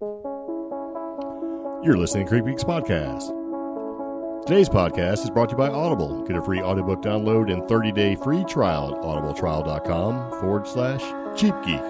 You're listening to CreepGeeks Podcast. Today's podcast is brought to you by Audible. Get a free audiobook download and 30-day free trial at audibletrial.com/cheapgeek.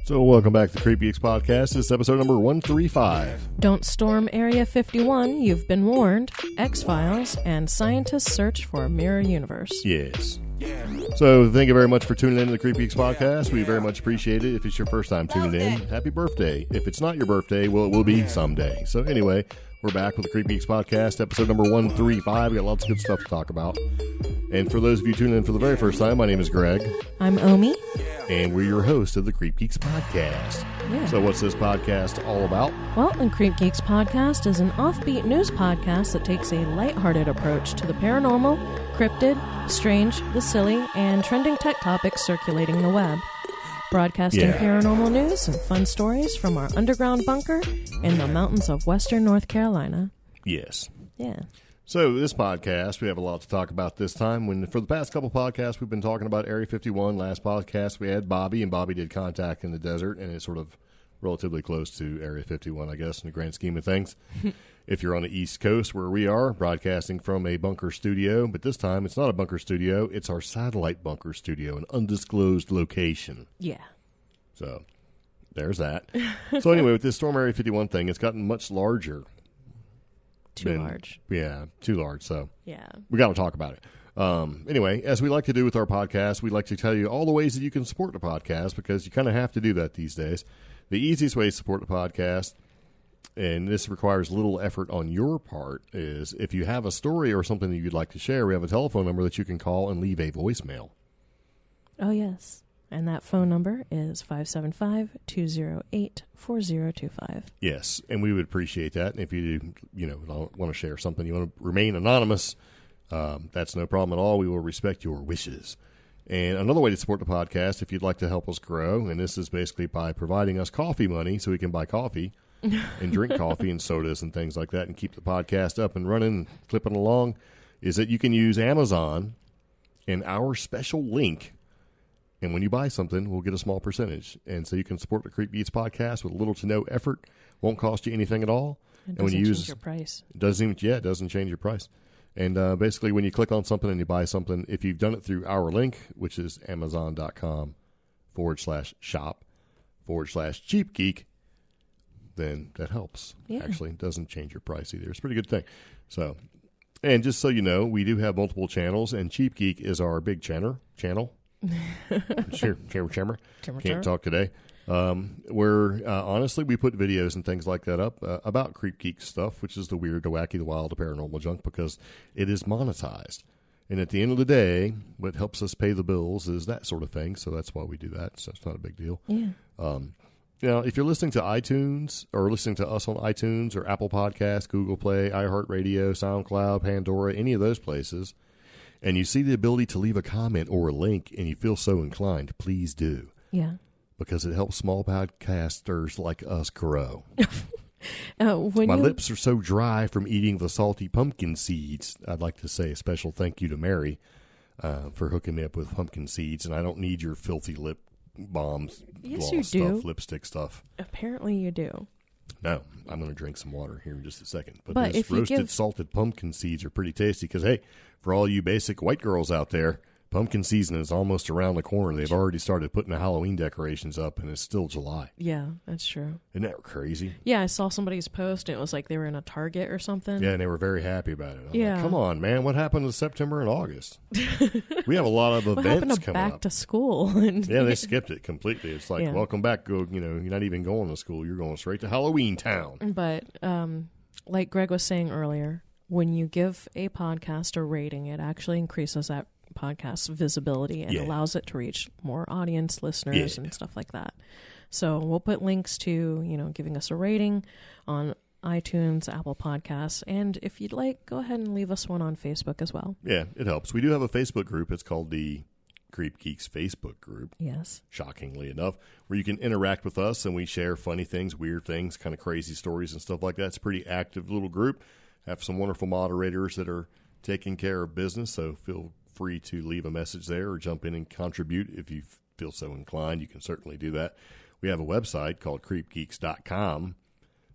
So welcome back to the CreepGeeks Podcast. This is episode number 135. Don't storm Area 51, you've been warned. XFiles, and scientists search for a mirror universe. Yes. So thank you very much for tuning in to the CreepGeeks Podcast. We very much appreciate it. If it's your first time tuning in, happy birthday. If it's not your birthday, well, it will be someday. So anyway, we're back with the CreepGeeks Podcast, episode number 135. We got lots of good stuff to talk about. And for those of you tuning in for the very first time, my name is Greg. I'm Omi. And we're your host of the CreepGeeks Podcast. Yeah. So what's this podcast all about? Well, the CreepGeeks Podcast is an offbeat news podcast that takes a lighthearted approach to the paranormal, cryptid, strange, the silly, and trending tech topics circulating the web. Broadcasting paranormal news and fun stories from our underground bunker in the mountains of western North Carolina. Yes. Yeah. So this podcast, we have a lot to talk about this time. For the past couple podcasts, we've been talking about Area 51. Last podcast, we had Bobby, and Bobby did Contact in the Desert, and it's sort of relatively close to Area 51, I guess, in the grand scheme of things. If you're on the East Coast, where we are, broadcasting from a bunker studio, but this time it's not a bunker studio, it's our satellite bunker studio, an undisclosed location. Yeah. So there's that. So anyway, with this Storm Area 51 thing, it's gotten much larger. Too large. Yeah, too large. So yeah, we got to talk about it. Anyway, as we like to do with our podcast, we'd like to tell you all the ways that you can support the podcast, because you kind of have to do that these days. The easiest way to support the podcast, and this requires little effort on your part, is if you have a story or something that you'd like to share, we have a telephone number that you can call and leave a voicemail. Oh, yes. And that phone number is 575-208-4025. Yes, and we would appreciate that. And if you don't want to share something, you want to remain anonymous, that's no problem at all. We will respect your wishes. And another way to support the podcast, if you'd like to help us grow, and this is basically by providing us coffee money so we can buy coffee and drink coffee and sodas and things like that and keep the podcast up and running, flipping along, is that you can use Amazon and our special link. And when you buy something, we'll get a small percentage. And so you can support the CreepGeeks Podcast with little to no effort. Won't cost you anything at all. It doesn't change your price. It doesn't change your price. And basically, when you click on something and you buy something, if you've done it through our link, which is amazon.com/shop/cheapgeek, then that helps. Yeah. Actually, it doesn't change your price either. It's a pretty good thing. So, and just so you know, we do have multiple channels, and CreepGeek is our big channel. Can't talk today. Where honestly, we put videos and things like that up about CreepGeek stuff, which is the weird, the wacky, the wild, the paranormal junk, because it is monetized. And at the end of the day, what helps us pay the bills is that sort of thing. So that's why we do that. So it's not a big deal. Yeah. If you're listening to iTunes or listening to us on iTunes or Apple Podcasts, Google Play, iHeartRadio, SoundCloud, Pandora, any of those places, and you see the ability to leave a comment or a link and you feel so inclined, please do. Yeah. Because it helps small podcasters like us grow. My lips are so dry from eating the salty pumpkin seeds. I'd like to say a special thank you to Mary for hooking me up with pumpkin seeds, and I don't need your filthy lip bombs, yes, gloss you do. stuff, lipstick stuff. Apparently you do. No, I'm going to drink some water here in just a second. But if those roasted salted pumpkin seeds are pretty tasty because, hey, for all you basic white girls out there, pumpkin season is almost around the corner. They've already started putting the Halloween decorations up, and it's still July. Yeah, that's true. Isn't that crazy? Yeah, I saw somebody's post, and it was like they were in a Target or something. Yeah, and they were very happy about it. I'm like, come on, man. What happened to September and August? We have a lot of events coming up. Back to school. Yeah, they skipped it completely. It's like, welcome back. You're not even going to school. You're going straight to Halloween Town. But like Greg was saying earlier, when you give a podcast a rating, it actually increases that podcast's visibility and allows it to reach more audience listeners and stuff like that. So we'll put links to, giving us a rating on iTunes, Apple Podcasts, and if you'd like, go ahead and leave us one on Facebook as well. Yeah, it helps. We do have a Facebook group. It's called the CreepGeeks Facebook group. Yes. Shockingly enough, where you can interact with us and we share funny things, weird things, kind of crazy stories and stuff like that. It's a pretty active little group. Have some wonderful moderators that are taking care of business, so feel free to leave a message there or jump in and contribute if you feel so inclined. You can certainly do that. We have a website called CreepGeeks.com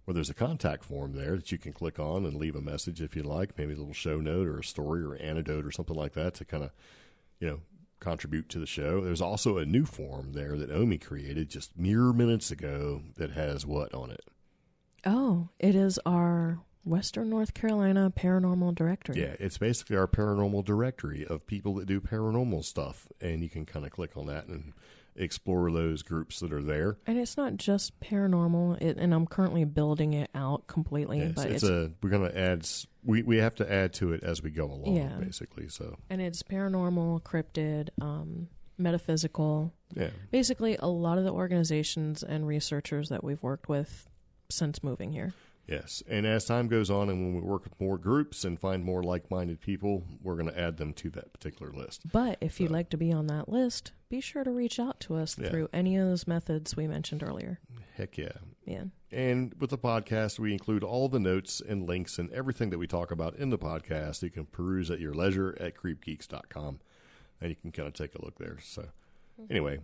where there's a contact form there that you can click on and leave a message if you like, maybe a little show note or a story or anecdote or something like that to kind of, contribute to the show. There's also a new form there that Omi created just mere minutes ago that has what on it? Oh, it is our Western North Carolina Paranormal Directory. Yeah, it's basically our paranormal directory of people that do paranormal stuff, and you can kind of click on that and explore those groups that are there. And it's not just paranormal, and I'm currently building it out completely. Yes, but we're going to add. We have to add to it as we go along, basically. So, and it's paranormal, cryptid, metaphysical. Yeah, basically a lot of the organizations and researchers that we've worked with since moving here. Yes, and as time goes on and when we work with more groups and find more like-minded people, we're going to add them to that particular list. But if you'd like to be on that list, be sure to reach out to us through any of those methods we mentioned earlier. Heck yeah. Yeah. And with the podcast, we include all the notes and links and everything that we talk about in the podcast. You can peruse at your leisure at creepgeeks.com, and you can kind of take a look there. So anyway,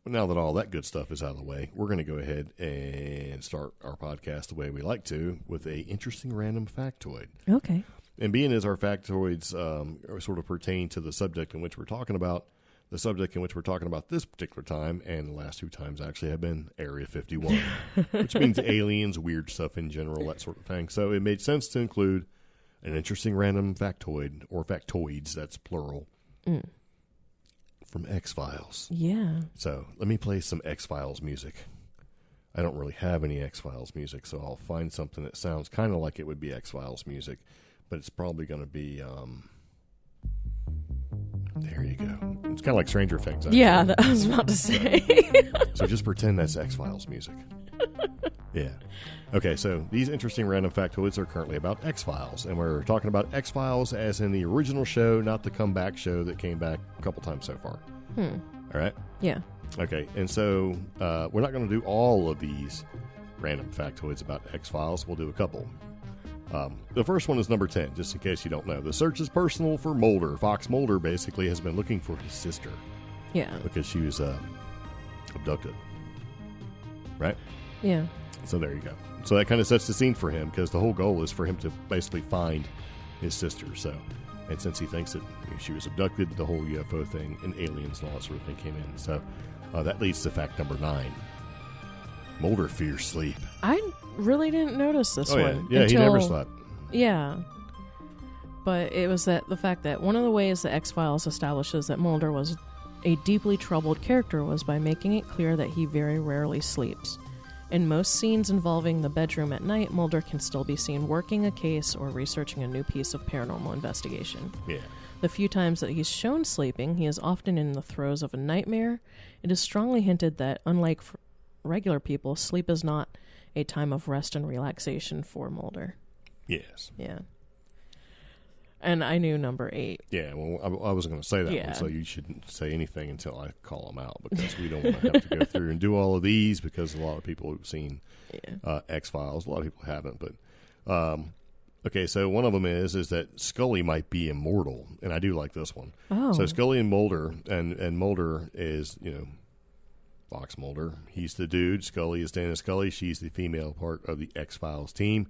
now that all that good stuff is out of the way, we're going to go ahead and start our podcast the way we like to, with a interesting random factoid. Okay. And being as our factoids sort of pertain to the subject in which we're talking about, the subject in which we're talking about this particular time, and the last 2 times actually have been Area 51, which means aliens, weird stuff in general, that sort of thing. So it made sense to include an interesting random factoid, or factoids, that's plural, from X-Files. Yeah. So let me play some X-Files music. I don't really have any X-Files music, so I'll find something that sounds kind of like it would be X-Files music, but it's probably going to be, there you go. It's kind of like Stranger Things. Actually. Yeah, I was about to say. So just pretend that's X-Files music. Yeah. Okay, so these interesting random factoids are currently about X-Files, and we're talking about X-Files as in the original show, not the comeback show that came back a couple times so far. All right? Yeah. Okay, and so we're not going to do all of these random factoids about X-Files. We'll do a couple. The first one is number 10, just in case you don't know. The search is personal for Mulder. Fox Mulder basically has been looking for his sister. Yeah. Because she was abducted. Right? Yeah. So there you go. So that kind of sets the scene for him, because the whole goal is for him to basically find his sister. So, and since he thinks that she was abducted, the whole UFO thing and aliens and all that sort of thing came in. So that leads to fact number 9. Mulder fears sleep. I really didn't notice this one. Yeah, he never slept. Yeah. But it was the fact that one of the ways the X-Files establishes that Mulder was a deeply troubled character was by making it clear that he very rarely sleeps. In most scenes involving the bedroom at night, Mulder can still be seen working a case or researching a new piece of paranormal investigation. Yeah. The few times that he's shown sleeping, he is often in the throes of a nightmare. It is strongly hinted that, unlike regular people, sleep is not a time of rest and relaxation for Mulder. Yes. Yeah. And I knew number 8. Yeah, well, I wasn't going to say that one, so you shouldn't say anything until I call them out, because we don't want to have to go through and do all of these, because a lot of people have seen X-Files. A lot of people haven't, but okay, so one of them is that Scully might be immortal, and I do like this one. Oh. So Scully and Mulder, and Mulder is, Fox Mulder. He's the dude. Scully is Dana Scully. She's the female part of the X-Files team.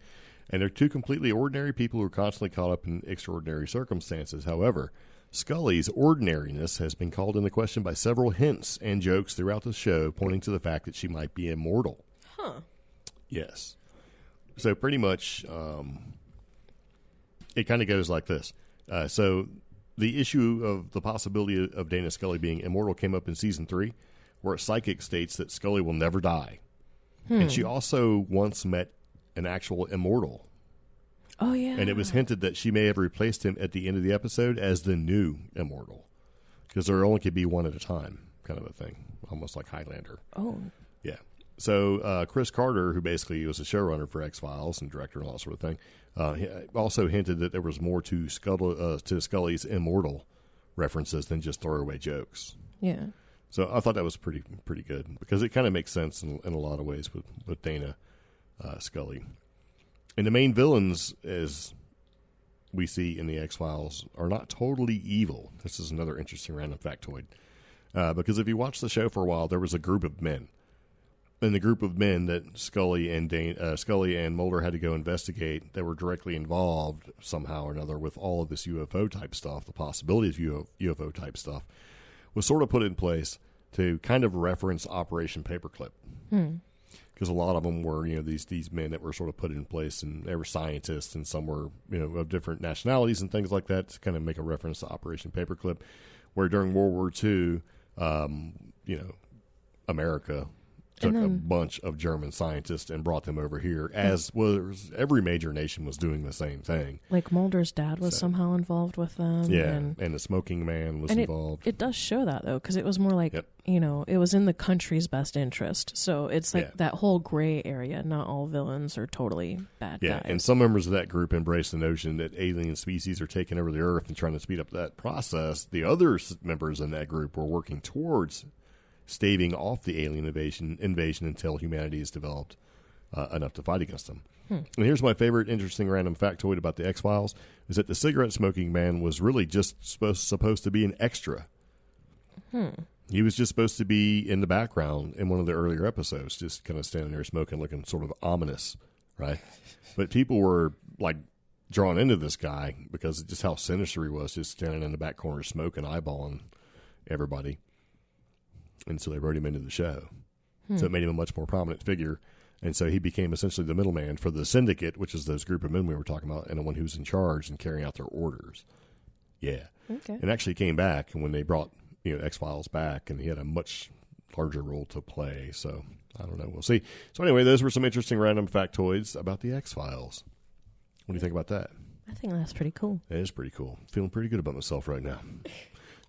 And they're two completely ordinary people who are constantly caught up in extraordinary circumstances. However, Scully's ordinariness has been called into question by several hints and jokes throughout the show, pointing to the fact that she might be immortal. Huh. Yes. So pretty much, it kind of goes like this. So the issue of the possibility of Dana Scully being immortal came up in season 3, where a psychic states that Scully will never die. And she also once met an actual immortal. Oh, yeah. And it was hinted that she may have replaced him at the end of the episode as the new immortal, because there only could be one at a time, kind of a thing, almost like Highlander. Oh. Yeah. So Chris Carter, who basically was a showrunner for X-Files and director and all that sort of thing, he also hinted that there was more to Scully's immortal references than just throwaway jokes. Yeah. So I thought that was pretty good because it kind of makes sense in a lot of ways with Dana Scully. And the main villains, as we see in the X-Files, are not totally evil. This is another interesting random factoid. Because if you watch the show for a while, there was a group of men. And the group of men that Scully and Mulder had to go investigate that were directly involved somehow or another with all of this UFO type stuff, the possibilities of UFO type stuff, was sort of put in place to kind of reference Operation Paperclip. Because a lot of them were, these men that were sort of put in place, and they were scientists, and some were, of different nationalities and things like that, to kind of make a reference to Operation Paperclip, where during World War II, America took a bunch of German scientists and brought them over here, as was every major nation was doing the same thing. Like Mulder's dad was somehow involved with them. Yeah, and the smoking man was involved. It does show that, though, because it was more like, it was in the country's best interest. So it's like that whole gray area. Not all villains are totally bad guys. And some members of that group embrace the notion that alien species are taking over the Earth and trying to speed up that process. The other members in that group were working towards staving off the alien invasion until humanity has developed enough to fight against them. And here's my favorite interesting random factoid about the X-Files, is that the cigarette smoking man was really just supposed to be an extra. He was just supposed to be in the background in one of the earlier episodes, just kind of standing there smoking, looking sort of ominous, right? But people were like drawn into this guy because of just how sinister he was, just standing in the back corner smoking, eyeballing everybody. And so they wrote him into the show. So it made him a much more prominent figure. And so he became essentially the middleman for the syndicate, which is those group of men we were talking about, and the one who's in charge and carrying out their orders. Yeah. Okay. And actually came back, and when they brought X-Files back, and he had a much larger role to play. So I don't know. We'll see. So anyway, those were some interesting random factoids about the X-Files. What do you think about that? I think that's pretty cool. It is pretty cool. Feeling pretty good about myself right now.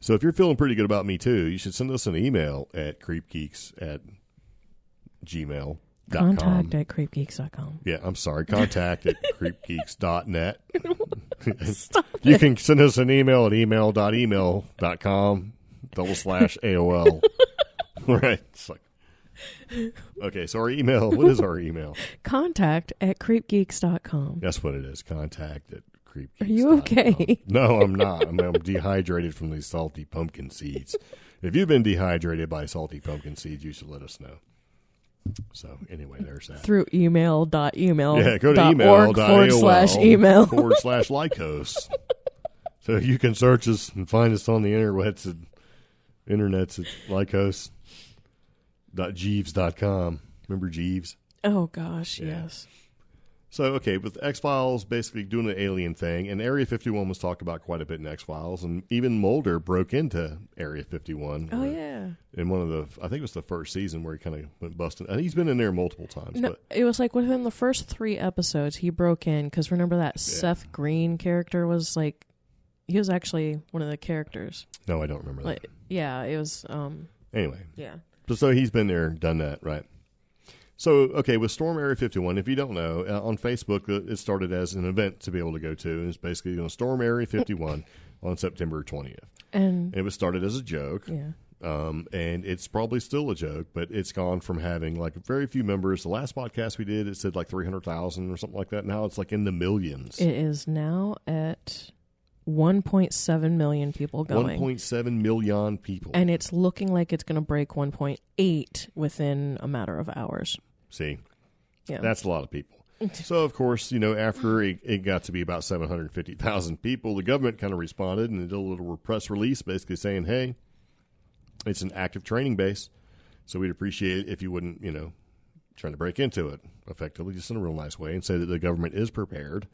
So if you're feeling pretty good about me too, you should send us an email at creepgeeks@gmail.com. Contact at creepgeeks.com. Yeah, I'm sorry. Contact at creepgeeks.net. You can send us an email at email.email.com/AOL. Right. It's like, okay, so our email, what is our email? Contact at creepgeeks.com. That's what it is. Contact at creepgeeks.com. Are you okay? No, I'm not. I'm dehydrated from these salty pumpkin seeds. If you've been dehydrated by salty pumpkin seeds, you should let us know. So anyway, there's that. Through email.email. Yeah, go to email.org/email. /Lycos. So you can search us and find us on the internets at lycos.jeeves.com. Remember Jeeves? Oh, gosh, Yeah. yes. So, okay, with X-Files basically doing the alien thing, and Area 51 was talked about quite a bit in X-Files, and even Mulder broke into Area 51. Oh, yeah. In one of the, I think it was the first season where he kind of went busting. And he's been in there multiple times. No, but it was like within the first 3 episodes, he broke in, because remember that Seth Green character was like, he was actually one of the characters. No, I don't remember that. Yeah, it was, anyway. yeah. So he's been there, done that, right? So, okay, with Storm Area 51, if you don't know, on Facebook, it started as an event to be able to go to. And it's basically going to Storm Area 51 on September 20th. And it was started as a joke. Yeah. And it's probably still a joke, but it's gone from having like very few members. The last podcast we did, it said like 300,000 or something like that. Now it's like in the millions. It is now at 1.7 million people going. 1.7 million people. And it's looking like it's going to break 1.8 within a matter of hours. See? Yeah. That's a lot of people. So, of course, after it got to be about 750,000 people, the government kind of responded and did a little press release basically saying, hey, it's an active training base, so we'd appreciate it if you wouldn't, trying to break into it effectively, just in a real nice way, and say that the government is prepared.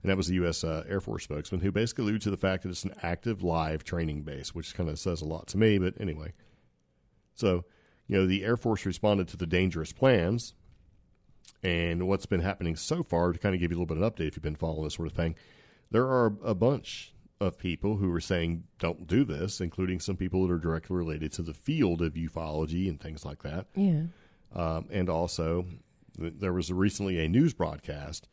And that was the U.S. Air Force spokesman who basically alluded to the fact that it's an active live training base, which kind of says a lot to me, but anyway. So, the Air Force responded to the dangerous plans, and what's been happening so far, to kind of give you a little bit of an update if you've been following this sort of thing, there are a bunch of people who are saying don't do this, including some people that are directly related to the field of ufology and things like that. Yeah. And also, there was recently a news broadcast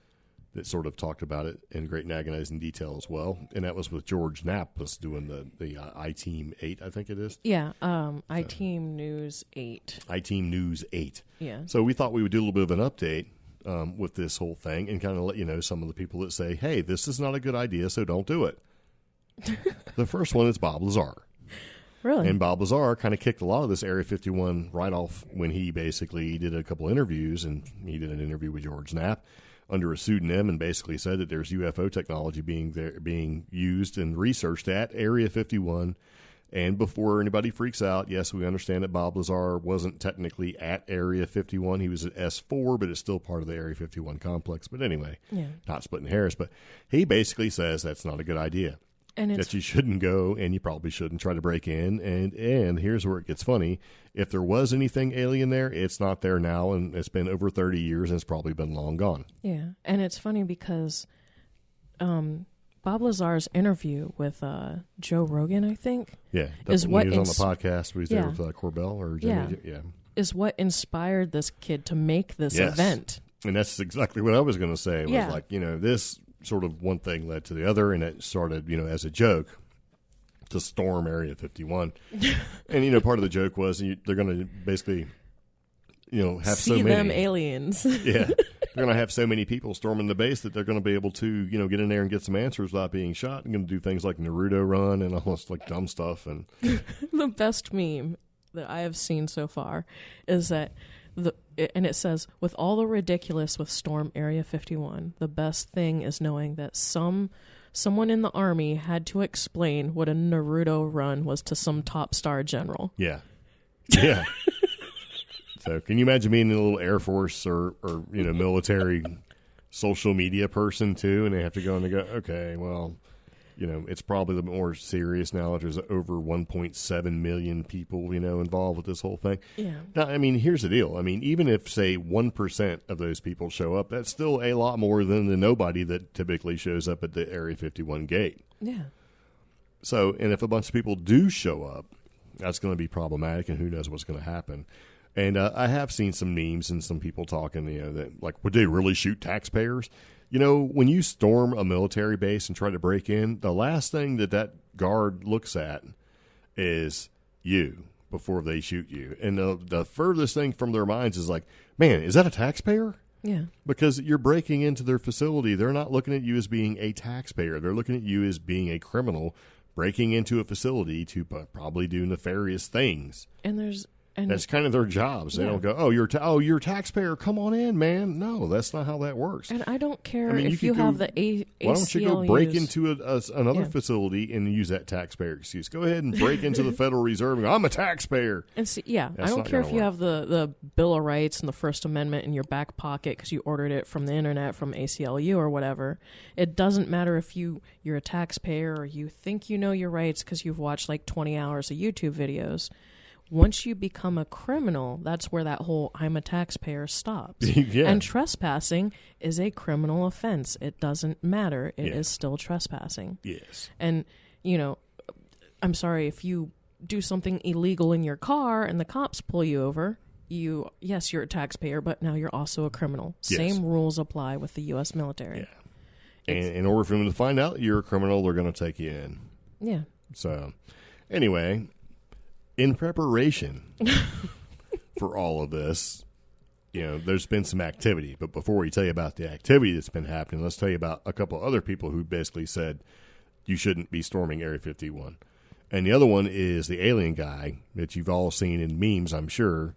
that sort of talked about it in great and agonizing detail as well. And that was with George Knapp was doing the I-Team 8, I think it is. Yeah, I-Team News 8. I-Team News 8. Yeah. So we thought we would do a little bit of an update with this whole thing and kind of let you know some of the people that say, hey, this is not a good idea, so don't do it. The first one is Bob Lazar. Really? And Bob Lazar kind of kicked a lot of this Area 51 right off when he basically did a couple interviews, and he did an interview with George Knapp under a pseudonym and basically said that there's UFO technology being used and researched at Area 51. And before anybody freaks out, yes, we understand that Bob Lazar wasn't technically at Area 51. He was at S4, but it's still part of the Area 51 complex. But anyway, not splitting hairs. But he basically says that's not a good idea. And that you shouldn't go, and you probably shouldn't try to break in. And here's where it gets funny. If there was anything alien there, it's not there now, and it's been over 30 years, and it's probably been long gone. Yeah, and it's funny because Bob Lazar's interview with Joe Rogan, I think, is what he was on the podcast. He was there with Corbell or Jimmy. Is what inspired this kid to make this event. And that's exactly what I was going to say. It was like, this sort of one thing led to the other, and it started, as a joke to storm Area 51. And, part of the joke was they're going to basically, have see so many. them aliens. Yeah. They're going to have so many people storming the base that they're going to be able to, get in there and get some answers without being shot. And going to do things like Naruto run and all this like dumb stuff. And the best meme that I have seen so far is that and it says, with all the ridiculous with Storm Area 51, the best thing is knowing that someone in the Army had to explain what a Naruto run was to some top star general. Yeah. Yeah. So can you imagine being a little Air Force or military social media person too, and they have to go and they go, okay, well, it's probably the more serious now that there's over 1.7 million people, involved with this whole thing. Yeah. Now, here's the deal. Even if, say, 1% of those people show up, that's still a lot more than the nobody that typically shows up at the Area 51 gate. Yeah. So, and if a bunch of people do show up, that's going to be problematic, and who knows what's going to happen. And I have seen some memes and some people talking, that, like, would they really shoot taxpayers? When you storm a military base and try to break in, the last thing that guard looks at is you before they shoot you. And the furthest thing from their minds is like, man, is that a taxpayer? Yeah. Because you're breaking into their facility. They're not looking at you as being a taxpayer. They're looking at you as being a criminal breaking into a facility to probably do nefarious things. And that's kind of their jobs. They don't go, you're a taxpayer. Come on in, man. No, that's not how that works. And I don't care if you have the ACLUs. Why don't you go break into another facility and use that taxpayer excuse? Go ahead and break into the Federal Reserve and go, I'm a taxpayer. And see, I don't care if you have the Bill of Rights and the First Amendment in your back pocket because you ordered it from the internet from ACLU or whatever. It doesn't matter if you're a taxpayer or you think you know your rights because you've watched like 20 hours of YouTube videos. Once you become a criminal, that's where that whole I'm a taxpayer stops. Yeah. And trespassing is a criminal offense. It doesn't matter. It is still trespassing. Yes. And, I'm sorry, if you do something illegal in your car and the cops pull you over, you're a taxpayer, but now you're also a criminal. Yes. Same rules apply with the U.S. military. Yeah. And in order for them to find out you're a criminal, they're going to take you in. Yeah. So, anyway, in preparation for all of this, there's been some activity. But before we tell you about the activity that's been happening, let's tell you about a couple other people who basically said you shouldn't be storming Area 51. And the other one is the alien guy that you've all seen in memes, I'm sure,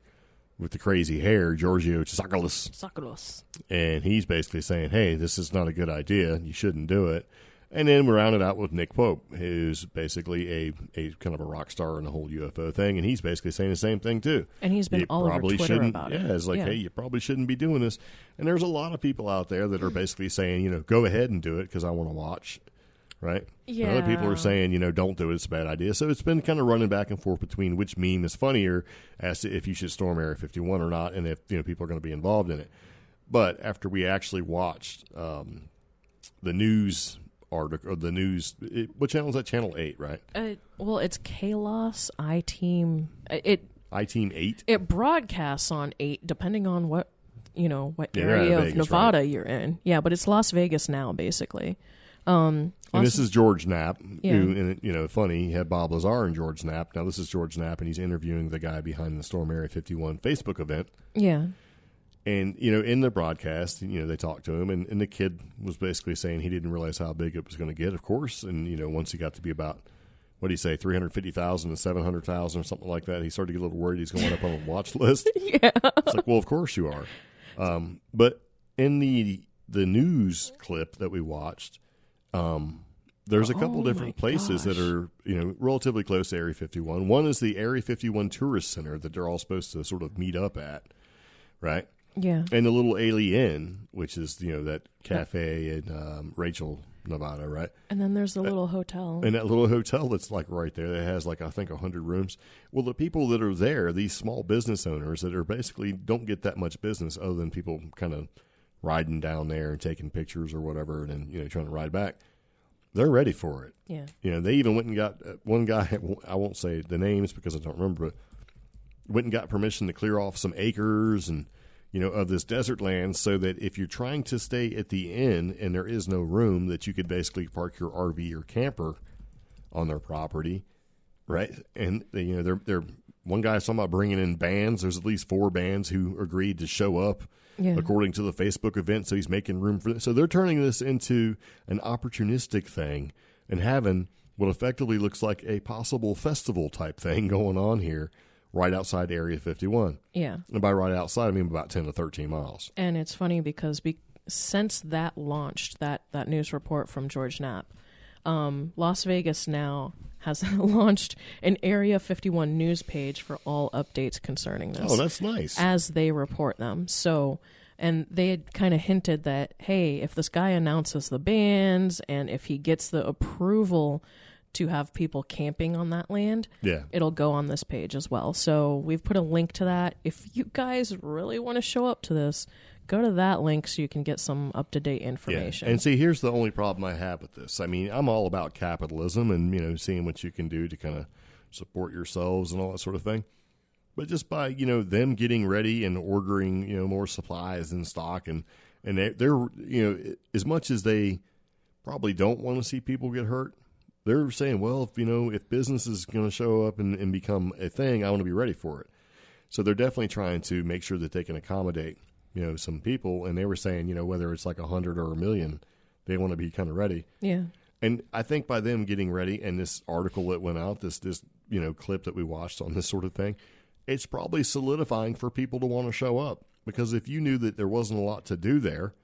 with the crazy hair, Giorgio Tsakoulis. And he's basically saying, hey, this is not a good idea. You shouldn't do it. And then we rounded out with Nick Pope, who's basically a kind of a rock star in the whole UFO thing, and he's basically saying the same thing too. And he's been all over Twitter about it. Yeah, it's like, hey, you probably shouldn't be doing this. And there's a lot of people out there that are basically saying, go ahead and do it because I want to watch, right? Yeah. And other people are saying, don't do it, it's a bad idea. So it's been kind of running back and forth between which meme is funnier as to if you should storm Area 51 or not, and if people are going to be involved in it. But after we actually watched the news article or the news, what channel is that? Channel 8, right? Well, it's KLOS I-Team. I-Team 8? It broadcasts on 8, depending on what Yeah, area of Vegas, Nevada right? you're in. Yeah, but it's Las Vegas now, basically. And this is George Knapp, Yeah. who, and, funny, he had Bob Lazar and George Knapp. Now, this is George Knapp, and he's interviewing the guy behind the Storm Area 51 Facebook event. Yeah. And, in the broadcast, they talked to him, and the kid was basically saying he didn't realize how big it was going to get, of course. And, once he got to be about, what do you say, 350,000 to 700,000 or something like that, he started to get a little worried he's going up on a watch list. Yeah. It's like, well, of course you are. But in the news clip that we watched, there's a couple different places that are, relatively close to Area 51. One is the Area 51 Tourist Center that they're all supposed to sort of meet up at, right? Yeah. And the Little Alien, which is, that cafe in Rachel, Nevada, right? And then there's the little hotel. And that little hotel that's like right there that has like, I think, 100 rooms. Well, the people that are there, these small business owners that are basically don't get that much business other than people kind of riding down there and taking pictures or whatever and then, trying to ride back. They're ready for it. Yeah. They even went and got one guy, I won't say the names because I don't remember, but went and got permission to clear off some acres and, of this desert land so that if you're trying to stay at the inn and there is no room, that you could basically park your RV or camper on their property, right? And, they're one guy's talking about bringing in bands. There's at least 4 bands who agreed to show up. Yeah. According to the Facebook event, so he's making room for this. So they're turning this into an opportunistic thing and having what effectively looks like a possible festival type thing going on here right outside Area 51. Yeah. And by right outside, I mean about 10 to 13 miles. And it's funny because since that launched, that news report from George Knapp, Las Vegas now has launched an Area 51 news page for all updates concerning this. Oh, that's nice. As they report them. So, and they had kind of hinted that, hey, if this guy announces the bans and if he gets the approval to have people camping on that land, it'll go on this page as well. So we've put a link to that. If you guys really want to show up to this, go to that link so you can get some up-to-date information. Yeah. And see, here's the only problem I have with this. I mean, I'm all about capitalism and, seeing what you can do to kind of support yourselves and all that sort of thing. But just by, them getting ready and ordering, more supplies in stock and they're, as much as they probably don't want to see people get hurt, they're saying, well, if business is going to show up and become a thing, I want to be ready for it. So they're definitely trying to make sure that they can accommodate some people, and they were saying, whether it's like 100 or 1 million, they want to be kind of ready. Yeah. And I think by them getting ready and this article that went out, this clip that we watched on this sort of thing, it's probably solidifying for people to want to show up. Because if you knew that there wasn't a lot to do there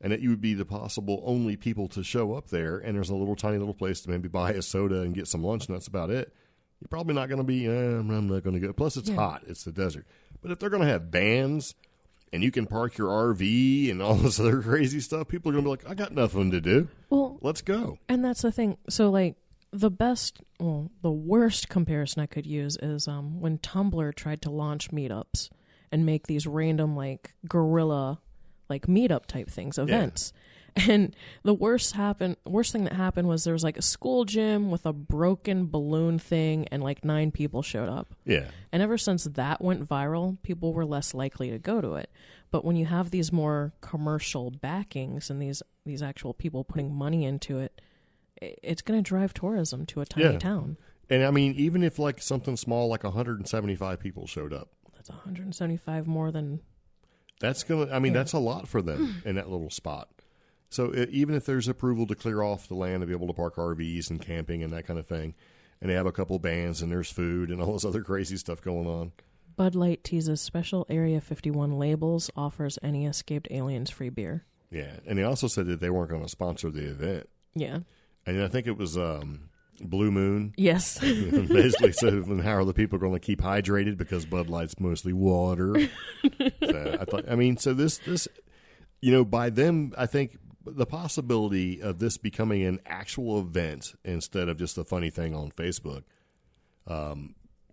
and that you would be the possible only people to show up there and there's a little tiny little place to maybe buy a soda and get some lunch and that's about it, you're probably not going to be, I'm not going to go. Plus, it's hot. It's the desert. But if they're going to have bands and you can park your RV and all this other crazy stuff, people are going to be like, I got nothing to do. Well, let's go. And that's the thing. So, like, the worst comparison I could use is when Tumblr tried to launch meetups and make these random, like, guerrilla, like, meetup type things, events. Yeah. And the worst thing that happened was there was like a school gym with a broken balloon thing and like 9 people showed up. Yeah. And ever since that went viral, people were less likely to go to it. But when you have these more commercial backings and these actual people putting money into it, it's going to drive tourism to a tiny town. And I mean, even if like something small, like 175 people showed up. That's 175 more than... That's that's a lot for them in that little spot. So even if there's approval to clear off the land to be able to park RVs and camping and that kind of thing, and they have a couple bands and there's food and all this other crazy stuff going on. Bud Light teases special Area 51 labels, offers any escaped aliens free beer. Yeah, and they also said that they weren't going to sponsor the event. Yeah. And I think it was Blue Moon. Yes. Basically, so then how are the people going to keep hydrated because Bud Light's mostly water? So this, by them, I think the possibility of this becoming an actual event instead of just a funny thing on Facebook,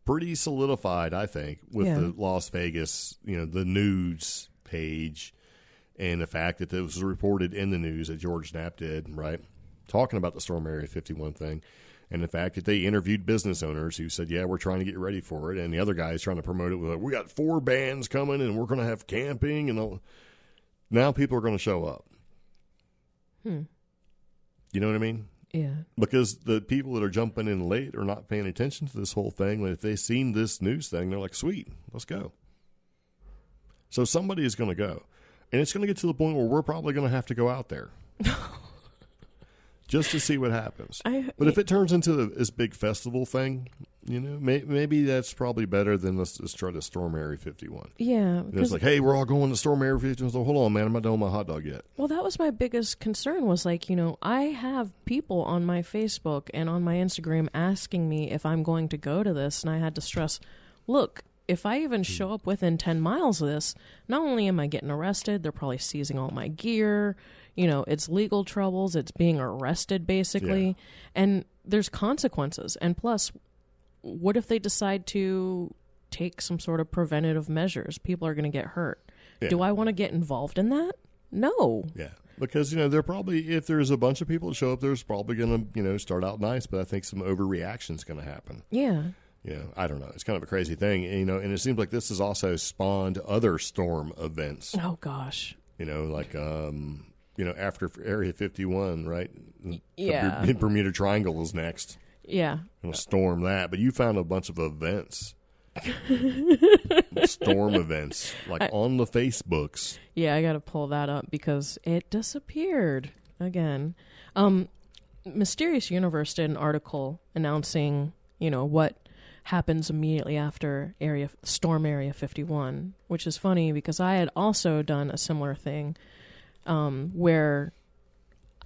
pretty solidified, I think, with the Las Vegas, the news page and the fact that it was reported in the news that George Knapp did, right, talking about the Storm Area 51 thing. And the fact that they interviewed business owners who said, yeah, we're trying to get ready for it. And the other guy is trying to promote it with, we got 4 bands coming and we're going to have camping. And all. Now people are going to show up. You know what I mean? Yeah. Because the people that are jumping in late are not paying attention to this whole thing. If they've seen this news thing, they're like, sweet, let's go. So somebody is going to go. And it's going to get to the point where we're probably going to have to go out there. Just to see what happens. But if it turns into this big festival thing, maybe that's probably better than let's try to storm Area 51. Yeah. It's like, hey, we're all going to storm Area 51. So hold on, man, I'm not done with my hot dog yet. Well, that was my biggest concern was like, I have people on my Facebook and on my Instagram asking me if I'm going to go to this. And I had to stress, look, if I even show up within 10 miles of this, not only am I getting arrested, they're probably seizing all my gear. It's legal troubles. It's being arrested, basically. Yeah. And there's consequences. And plus, what if they decide to take some sort of preventative measures? People are going to get hurt. Yeah. Do I want to get involved in that? No. Yeah. Because, they're probably, if there's a bunch of people that show up, there's probably going to, start out nice. But I think some overreaction is going to happen. Yeah. I don't know. It's kind of a crazy thing, and it seems like this has also spawned other storm events. Oh, gosh. After Area 51, right? Yeah. The Bermuda Triangle is next. Yeah. Going to storm that. But you found a bunch of events. Storm events, on the Facebooks. Yeah, I got to pull that up because it disappeared again. Mysterious Universe did an article announcing, what happens immediately after Storm Area 51, which is funny because I had also done a similar thing where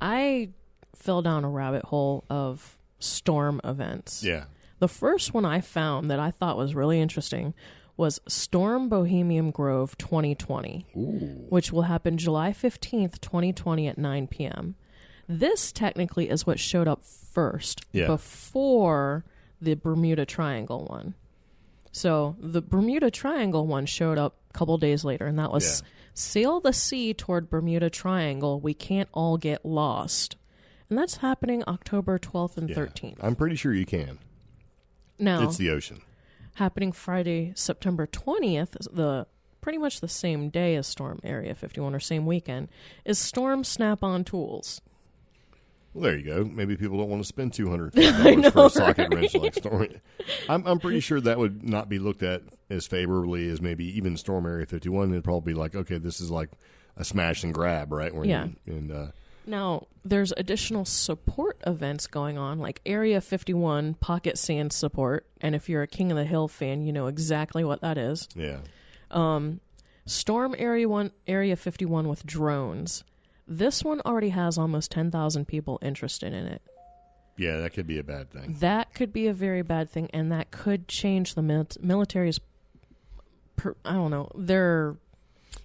I fell down a rabbit hole of storm events. Yeah. The first one I found that I thought was really interesting was Storm Bohemian Grove 2020, which will happen July 15th, 2020 at 9 p.m. This technically is what showed up first before the Bermuda Triangle one. So the Bermuda Triangle one showed up a couple days later, and that was sail the sea toward Bermuda Triangle. We can't all get lost. And that's happening October 12th and 13th. I'm pretty sure you can. Now, it's the ocean. Happening Friday, September 20th, pretty much the same day as Storm Area 51 or same weekend, is Storm Snap-on Tools. Well, there you go. Maybe people don't want to spend $250 for a socket wrench like Storm. I'm pretty sure that would not be looked at as favorably as maybe even Storm Area 51. It'd probably be like, okay, this is like a smash and grab, right? Now, there's additional support events going on, like Area 51 Pocket Sand Support. And if you're a King of the Hill fan, you know exactly what that is. Yeah. Storm Area 51 with drones. This one already has almost 10,000 people interested in it. Yeah, that could be a bad thing. That could be a very bad thing, and that could change the military's, their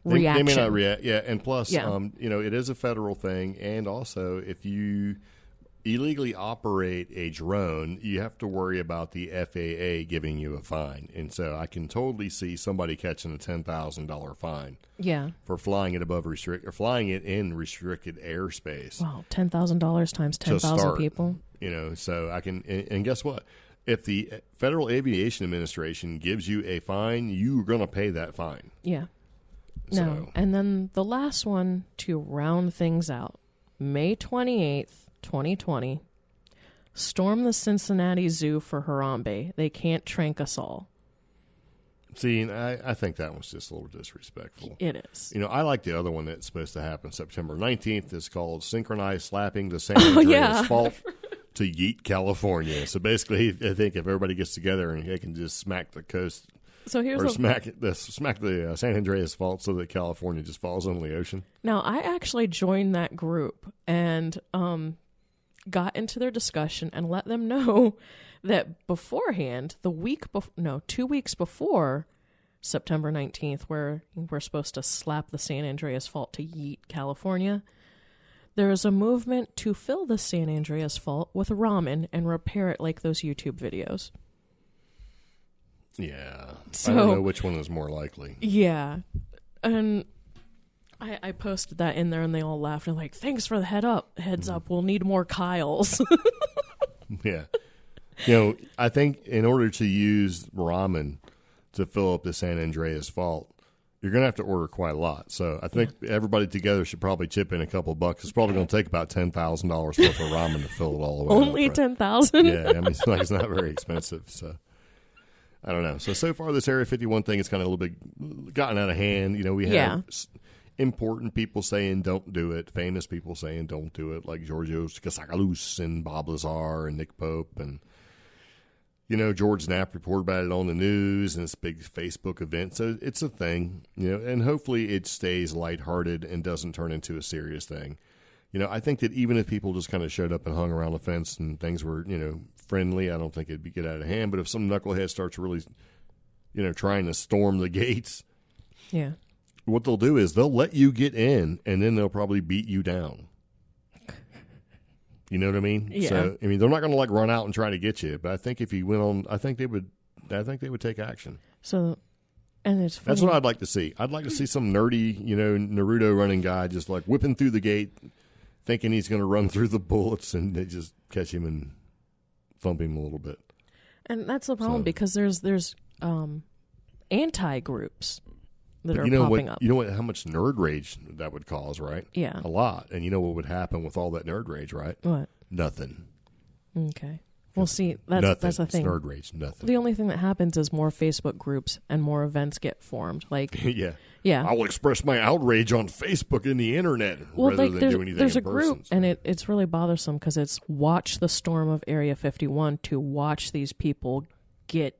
reaction. They may not react. Yeah, and plus, it is a federal thing, and also if you illegally operate a drone, you have to worry about the FAA giving you a fine. And so I can totally see somebody catching a $10,000 fine. Yeah. For flying it flying it in restricted airspace. Wow, $10,000 times 10,000 people. So I can, and guess what? If the Federal Aviation Administration gives you a fine, you're going to pay that fine. Yeah. No, and then the last one to round things out, May 28th, 2020, storm the Cincinnati Zoo for Harambe. They can't trank us all. See, and I think that was just a little disrespectful. It is. I like the other one that's supposed to happen September 19th. It's called Synchronized Slapping the San Andreas Fault to Yeet, California. So basically, I think if everybody gets together and they can just smack the coast, smack the San Andreas Fault so that California just falls into the ocean. Now, I actually joined that group and got into their discussion and let them know that beforehand, 2 weeks before September 19th, where we're supposed to slap the San Andreas Fault to Yeet, California, there is a movement to fill the San Andreas Fault with ramen and repair it like those YouTube videos. Yeah. So, I don't know which one is more likely. Yeah. And I posted that in there and they all laughed and like, thanks for the heads up. We'll need more Kyles. Yeah. I think in order to use ramen to fill up the San Andreas fault, you're going to have to order quite a lot. So I think everybody together should probably chip in a couple bucks. It's probably going to take about $10,000 worth of ramen to fill it all the way Only up, right? $10,000? Yeah, I mean, it's not very expensive. So I don't know. So far this Area 51 thing is kind of a little bit gotten out of hand. We have important people saying don't do it, famous people saying don't do it, like Georgios Kasakalous and Bob Lazar and Nick Pope and George Knapp reported about it on the news and this big Facebook event. So it's a thing, and hopefully it stays lighthearted and doesn't turn into a serious thing. I think that even if people just kind of showed up and hung around the fence and things were, friendly, I don't think it'd get out of hand. But if some knucklehead starts really, trying to storm the gates, what they'll do is they'll let you get in and then they'll probably beat you down. You know what I mean? Yeah. So, they're not going to run out and try to get you, but I think if you went on, I think they would take action. So, and it's funny. That's what I'd like to see. I'd like to see some nerdy, Naruto running guy just whipping through the gate, thinking he's going to run through the bullets, and they just catch him and thump him a little bit. And that's the problem because there's anti-groups that are popping up. You know how much nerd rage that would cause, right? Yeah. A lot. And you know what would happen with all that nerd rage, right? What? Nothing. Okay. Well, see, that's the thing. It's nerd rage, nothing. The only thing that happens is more Facebook groups and more events get formed. Yeah. Yeah. I will express my outrage on Facebook and the internet rather than do anything there's in a group, person. So. and it's really bothersome because it's watch the storm of Area 51 to watch these people get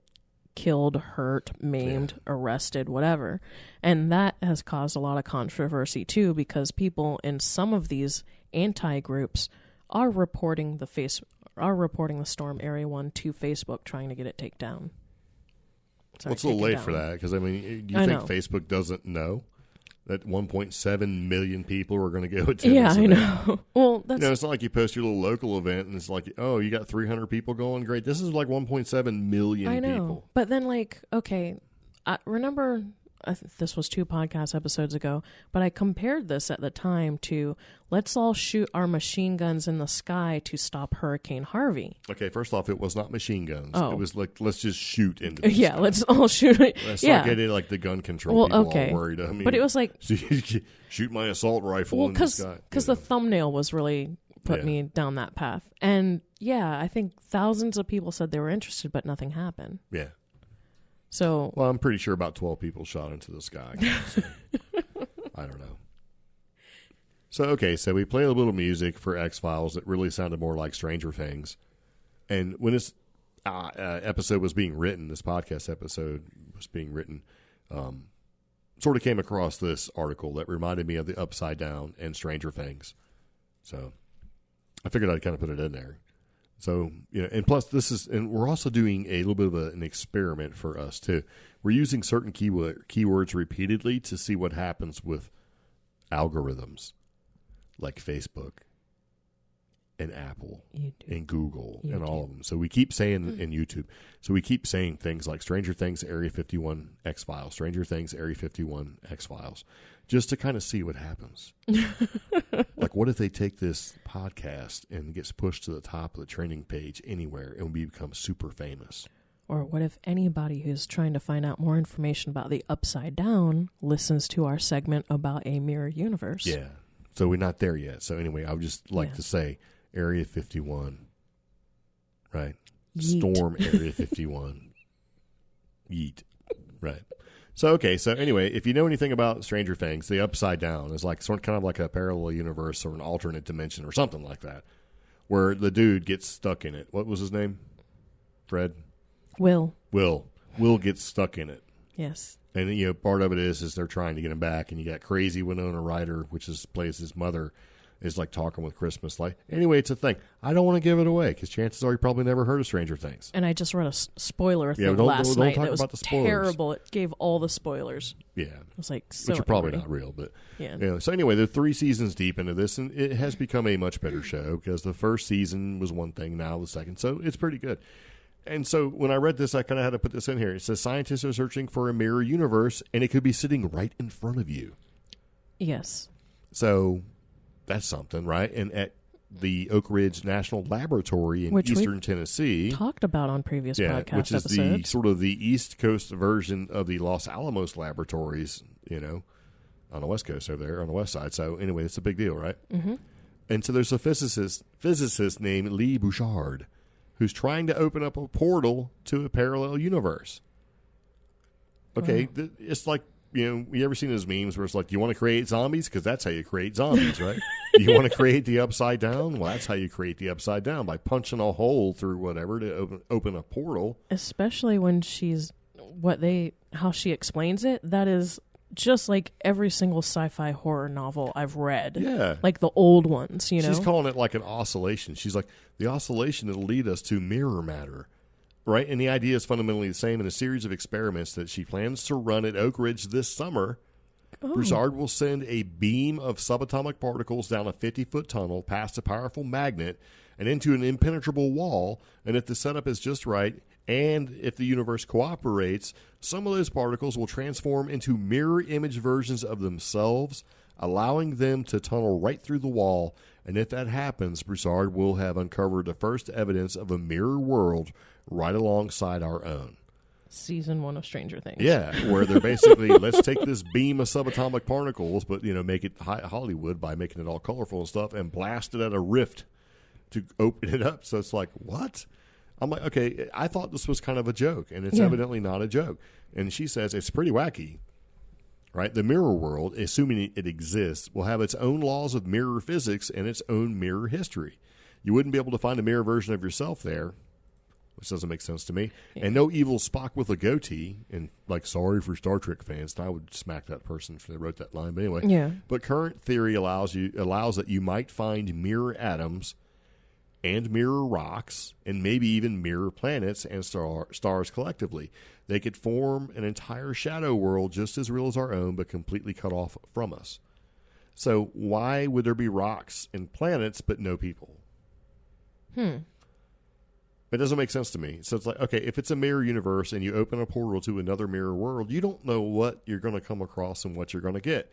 killed, hurt, maimed, arrested, whatever. And that has caused a lot of controversy too, because people in some of these anti-groups are reporting the storm Area 1 to Facebook, trying to get it taken down. Well, it's a little late for that, because, do you think Facebook doesn't know that 1.7 million people are going to go attend this event? I know. Well, that's... it's not like you post your little local event, and it's like, oh, you got 300 people going? Great. This is 1.7 million people. But then, okay, I remember... I think this was 2 podcast episodes ago, but I compared this at the time to let's all shoot our machine guns in the sky to stop Hurricane Harvey. Okay, first off, it was not machine guns. Oh. It was let's just shoot into the sky. Let's all shoot it. Let's not get it the gun control people all worried. But it was shoot my assault rifle in the sky. Because the thumbnail was really put me down that path. And I think thousands of people said they were interested, but nothing happened. Yeah. So, well, I'm pretty sure about 12 people shot into the sky. So I don't know. So we played a little music for X-Files that really sounded more like Stranger Things. And when this episode was being written, this podcast episode was being written, sort of came across this article that reminded me of the Upside Down and Stranger Things. So I figured I'd kind of put it in there. So, and plus and we're also doing a little bit of an experiment for us too. We're using certain keywords repeatedly to see what happens with algorithms like Facebook and Apple and Google and all of them. So we keep saying in YouTube. So we keep saying things like Stranger Things, Area 51, X-Files, Stranger Things, Area 51, X-Files, just to kind of see what happens. What if they take this podcast and it gets pushed to the top of the trending page anywhere and we become super famous? Or what if anybody who's trying to find out more information about the Upside Down listens to our segment about a mirror universe? Yeah. So we're not there yet. So anyway, I would just like to say Area 51, right? Yeet. Storm Area 51. Yeet. Right. So anyway, if you know anything about Stranger Things, the Upside Down is kind of like a parallel universe or an alternate dimension or something like that, where the dude gets stuck in it. What was his name? Fred? Will gets stuck in it. Yes. And, part of it is they're trying to get him back, and you got crazy Winona Ryder, which plays his mother, is talking with Christmas light. Anyway, it's a thing. I don't want to give it away because chances are you probably never heard of Stranger Things. And I just read a spoiler thing don't last night talk that was about the spoilers. terrible. It gave all the spoilers. Yeah. It was which are probably not real, but So anyway, they're 3 seasons deep into this, and it has become a much better show because the first season was one thing, now the second. So it's pretty good. And so when I read this, I kind of had to put this in here. It says scientists are searching for a mirror universe, and it could be sitting right in front of you. Yes. So that's something, right? And the Oak Ridge National Laboratory in eastern Tennessee. Talked about on previous podcast which is episodes. the sort of the East Coast version of the Los Alamos Laboratories, on the West Coast over there, on the west side. So anyway, it's a big deal, right? Mm-hmm. And so there's a physicist named Lee Bouchard who's trying to open up a portal to a parallel universe. Okay, it's like, you ever seen those memes where it's like, you want to create zombies? Because that's how you create zombies, right? You want to create the upside down? Well, that's how you create the upside down, by punching a hole through whatever to open a portal. Especially when how she explains it, that is just like every single sci-fi horror novel I've read. Yeah. Like the old ones, She's calling it like an oscillation. She's like, the oscillation that'll lead us to mirror matter. Right? And the idea is fundamentally the same. In a series of experiments that she plans to run at Oak Ridge this summer, Broussard will send a beam of subatomic particles down a 50-foot tunnel past a powerful magnet and into an impenetrable wall. And if the setup is just right, and if the universe cooperates, some of those particles will transform into mirror image versions of themselves, allowing them to tunnel right through the wall. And if that happens, Broussard will have uncovered the first evidence of a mirror world right alongside our own. Season 1 of Stranger Things. Yeah, where they're basically, let's take this beam of subatomic particles, but, make it Hollywood by making it all colorful and stuff, and blast it at a rift to open it up. So it's like, what? I'm like, okay, I thought this was kind of a joke, and it's evidently not a joke. And she says it's pretty wacky, right? The mirror world, assuming it exists, will have its own laws of mirror physics and its own mirror history. You wouldn't be able to find a mirror version of yourself there, which doesn't make sense to me. Yeah. And no evil Spock with a goatee. And, sorry for Star Trek fans. And I would smack that person if they wrote that line. But anyway. Yeah. But current theory allows that you might find mirror atoms and mirror rocks and maybe even mirror planets and stars collectively. They could form an entire shadow world just as real as our own, but completely cut off from us. So why would there be rocks and planets but no people? It doesn't make sense to me. So it's like, okay, if it's a mirror universe and you open a portal to another mirror world, you don't know what you're going to come across and what you're going to get.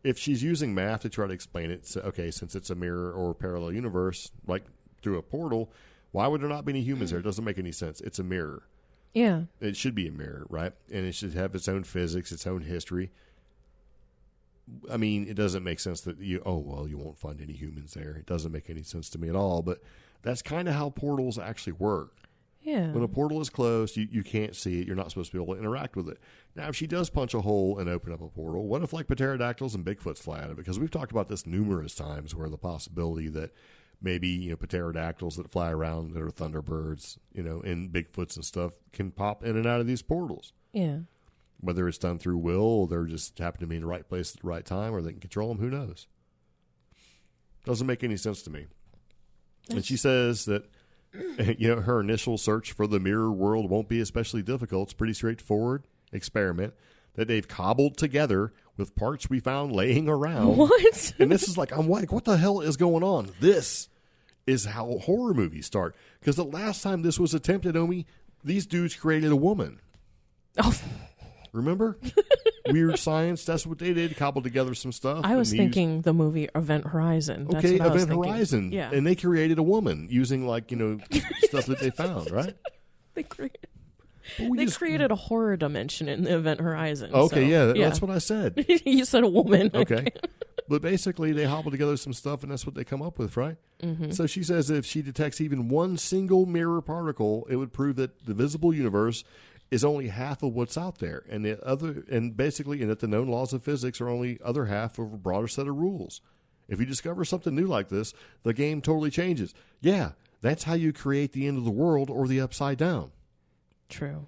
If she's using math to try to explain it, so, okay, since it's a mirror or parallel universe, like through a portal, why would there not be any humans there? It doesn't make any sense. It's a mirror. Yeah. It should be a mirror, right? And it should have its own physics, its own history. I mean, it doesn't make sense that you won't find any humans there. It doesn't make any sense to me at all, but that's kind of how portals actually work. Yeah. When a portal is closed, you can't see it. You're not supposed to be able to interact with it. Now, if she does punch a hole and open up a portal, what if pterodactyls and Bigfoots fly out of it? Because we've talked about this numerous times, where the possibility that maybe pterodactyls that fly around that are thunderbirds, and Bigfoots and stuff can pop in and out of these portals. Yeah. Whether it's done through will, or they're just happen to be in the right place at the right time, or they can control them, who knows? Doesn't make any sense to me. And she says that, her initial search for the mirror world won't be especially difficult. It's a pretty straightforward experiment that they've cobbled together with parts we found laying around. What? And this is like, I'm like, what the hell is going on? This is how horror movies start. Because the last time this was attempted, Omi, these dudes created a woman. Oh. Remember? Weird Science, that's what they did, cobbled together some stuff. I was thinking the movie Event Horizon. That's okay, what I was Event Horizon. Yeah. And they created a woman using, stuff that they found, right? They created a horror dimension in the Event Horizon. Okay, that's what I said. You said a woman. Okay. But basically, they hobbled together some stuff, and that's what they come up with, right? Mm-hmm. So she says if she detects even one single mirror particle, it would prove that the visible universe is only half of what's out there, and that the known laws of physics are only other half of a broader set of rules. If you discover something new like this, the game totally changes. Yeah, that's how you create the end of the world or the upside down. True.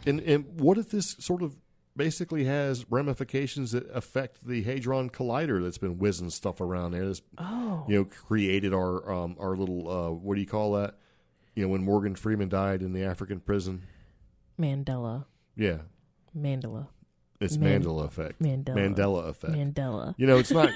And what if this sort of basically has ramifications that affect the Hadron Collider that's been whizzing stuff around there? That's, created our little what do you call that? When Morgan Freeman died in the African prison. Mandela. Yeah. Mandela. It's Mandela effect. Mandela effect. Mandela. You know, it's not.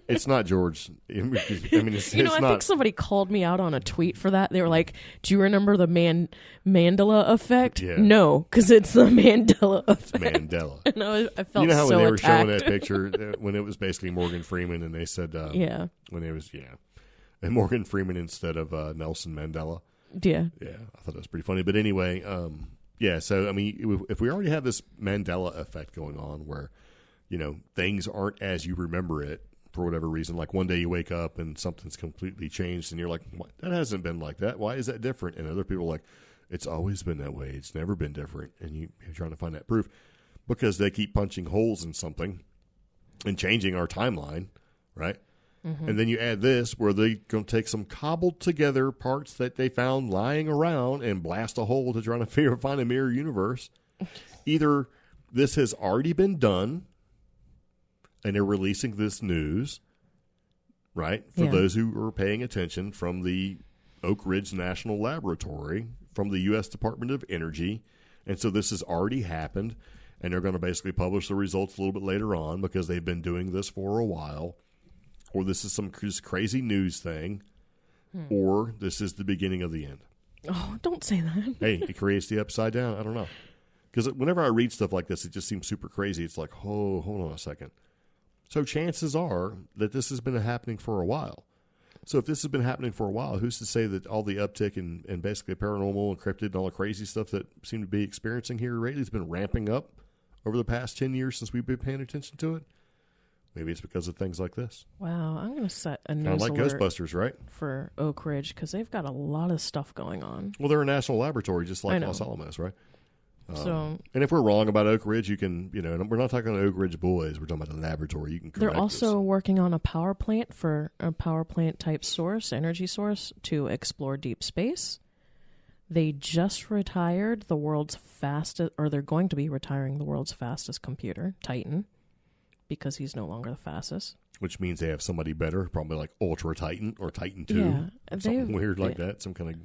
It's not George. I mean, it's, I think somebody called me out on a tweet for that. They were like, "Do you remember the Mandela effect?" Yeah. No, because it's the Mandela effect. It's Mandela. And I felt you know how so when they were attacked. showing that picture when it was basically Morgan Freeman, and they said, when it was and Morgan Freeman instead of Nelson Mandela. Yeah. Yeah, I thought that was pretty funny. But anyway, so I mean, if we already have this Mandela effect going on, where things aren't as you remember it for whatever reason, like one day you wake up and something's completely changed, and you're like, that hasn't been like that. Why is that different? And other people are like, it's always been that way. It's never been different. And you're trying to find that proof because they keep punching holes in something and changing our timeline, right? Mm-hmm. And then you add this where they're going to take some cobbled together parts that they found lying around and blast a hole to try to find a mirror universe. Either this has already been done and they're releasing this news, right, for those who are paying attention, from the Oak Ridge National Laboratory, from the U.S. Department of Energy. And so this has already happened, and they're going to basically publish the results a little bit later on because they've been doing this for a while. Or this is some just crazy news thing, or this is the beginning of the end. Oh, don't say that. Hey, it creates the upside down. I don't know. Because whenever I read stuff like this, it just seems super crazy. It's like, oh, hold on a second. So chances are that this has been happening for a while. So if this has been happening for a while, who's to say that all the uptick in basically paranormal and cryptid and all the crazy stuff that seem to be experiencing here lately has been ramping up over the past 10 years since we've been paying attention to it? Maybe it's because of things like this. Wow, I'm going to set a news kind of like alert Ghostbusters, right? For Oak Ridge, because they've got a lot of stuff going on. Well, they're a national laboratory, just like Los Alamos, right? And if we're wrong about Oak Ridge, you can, and we're not talking about Oak Ridge boys. We're talking about the laboratory. You can correct They're also us. working on a power plant type source, energy source, to explore deep space. They just retired the world's fastest, or they're going to be retiring the world's fastest computer, Titan, because he's no longer the fastest. Which means they have somebody better, probably like Ultra Titan or Titan 2. Yeah, or something weird like that, some kind of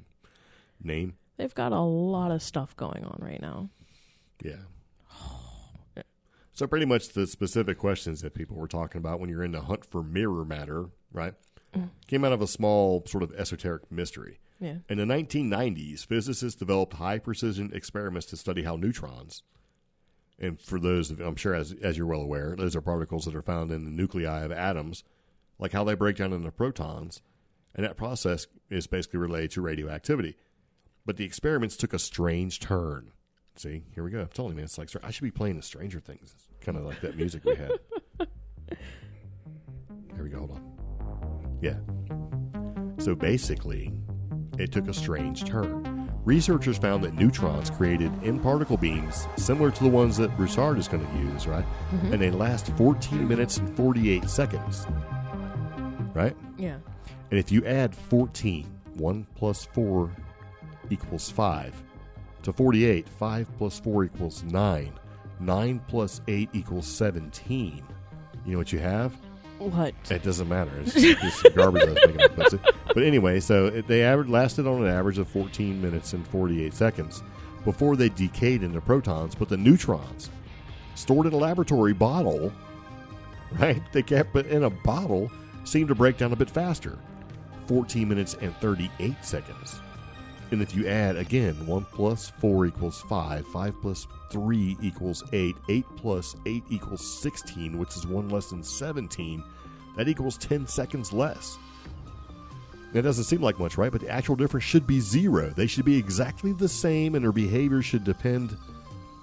name. They've got a lot of stuff going on right now. Yeah. So pretty much the specific questions that people were talking about when you're in the hunt for mirror matter, right, came out of a small sort of esoteric mystery. Yeah. In the 1990s, physicists developed high-precision experiments to study how neutrons, and for those, I'm sure as you're well aware, those are particles that are found in the nuclei of atoms, like how they break down into protons, and that process is basically related to radioactivity. But the experiments took a strange turn. See, here we go. I'm telling you, man, it's like, I should be playing the Stranger Things, kind of like that music we had. Here we go, hold on. Yeah. So basically, it took a strange turn. Researchers found that neutrons created in particle beams similar to the ones that Broussard is going to use, right? Mm-hmm. And they last 14 minutes and 48 seconds, right? Yeah. And if you add 14, 1 plus 4 equals 5, to 48, 5 plus 4 equals 9, 9 plus 8 equals 17. You know what you have? What? It doesn't matter. It's just garbage. But anyway, so they lasted on an average of 14 minutes and 48 seconds before they decayed into protons. But the neutrons, stored in a laboratory bottle, right? They kept it in a bottle, seemed to break down a bit faster, 14 minutes and 38 seconds. And if you add, again, 1 plus 4 equals 5, 5 plus 3 equals 8, 8 plus 8 equals 16, which is 1 less than 17, that equals 10 seconds less. It doesn't seem like much, right? But the actual difference should be 0. They should be exactly the same, and their behavior should depend.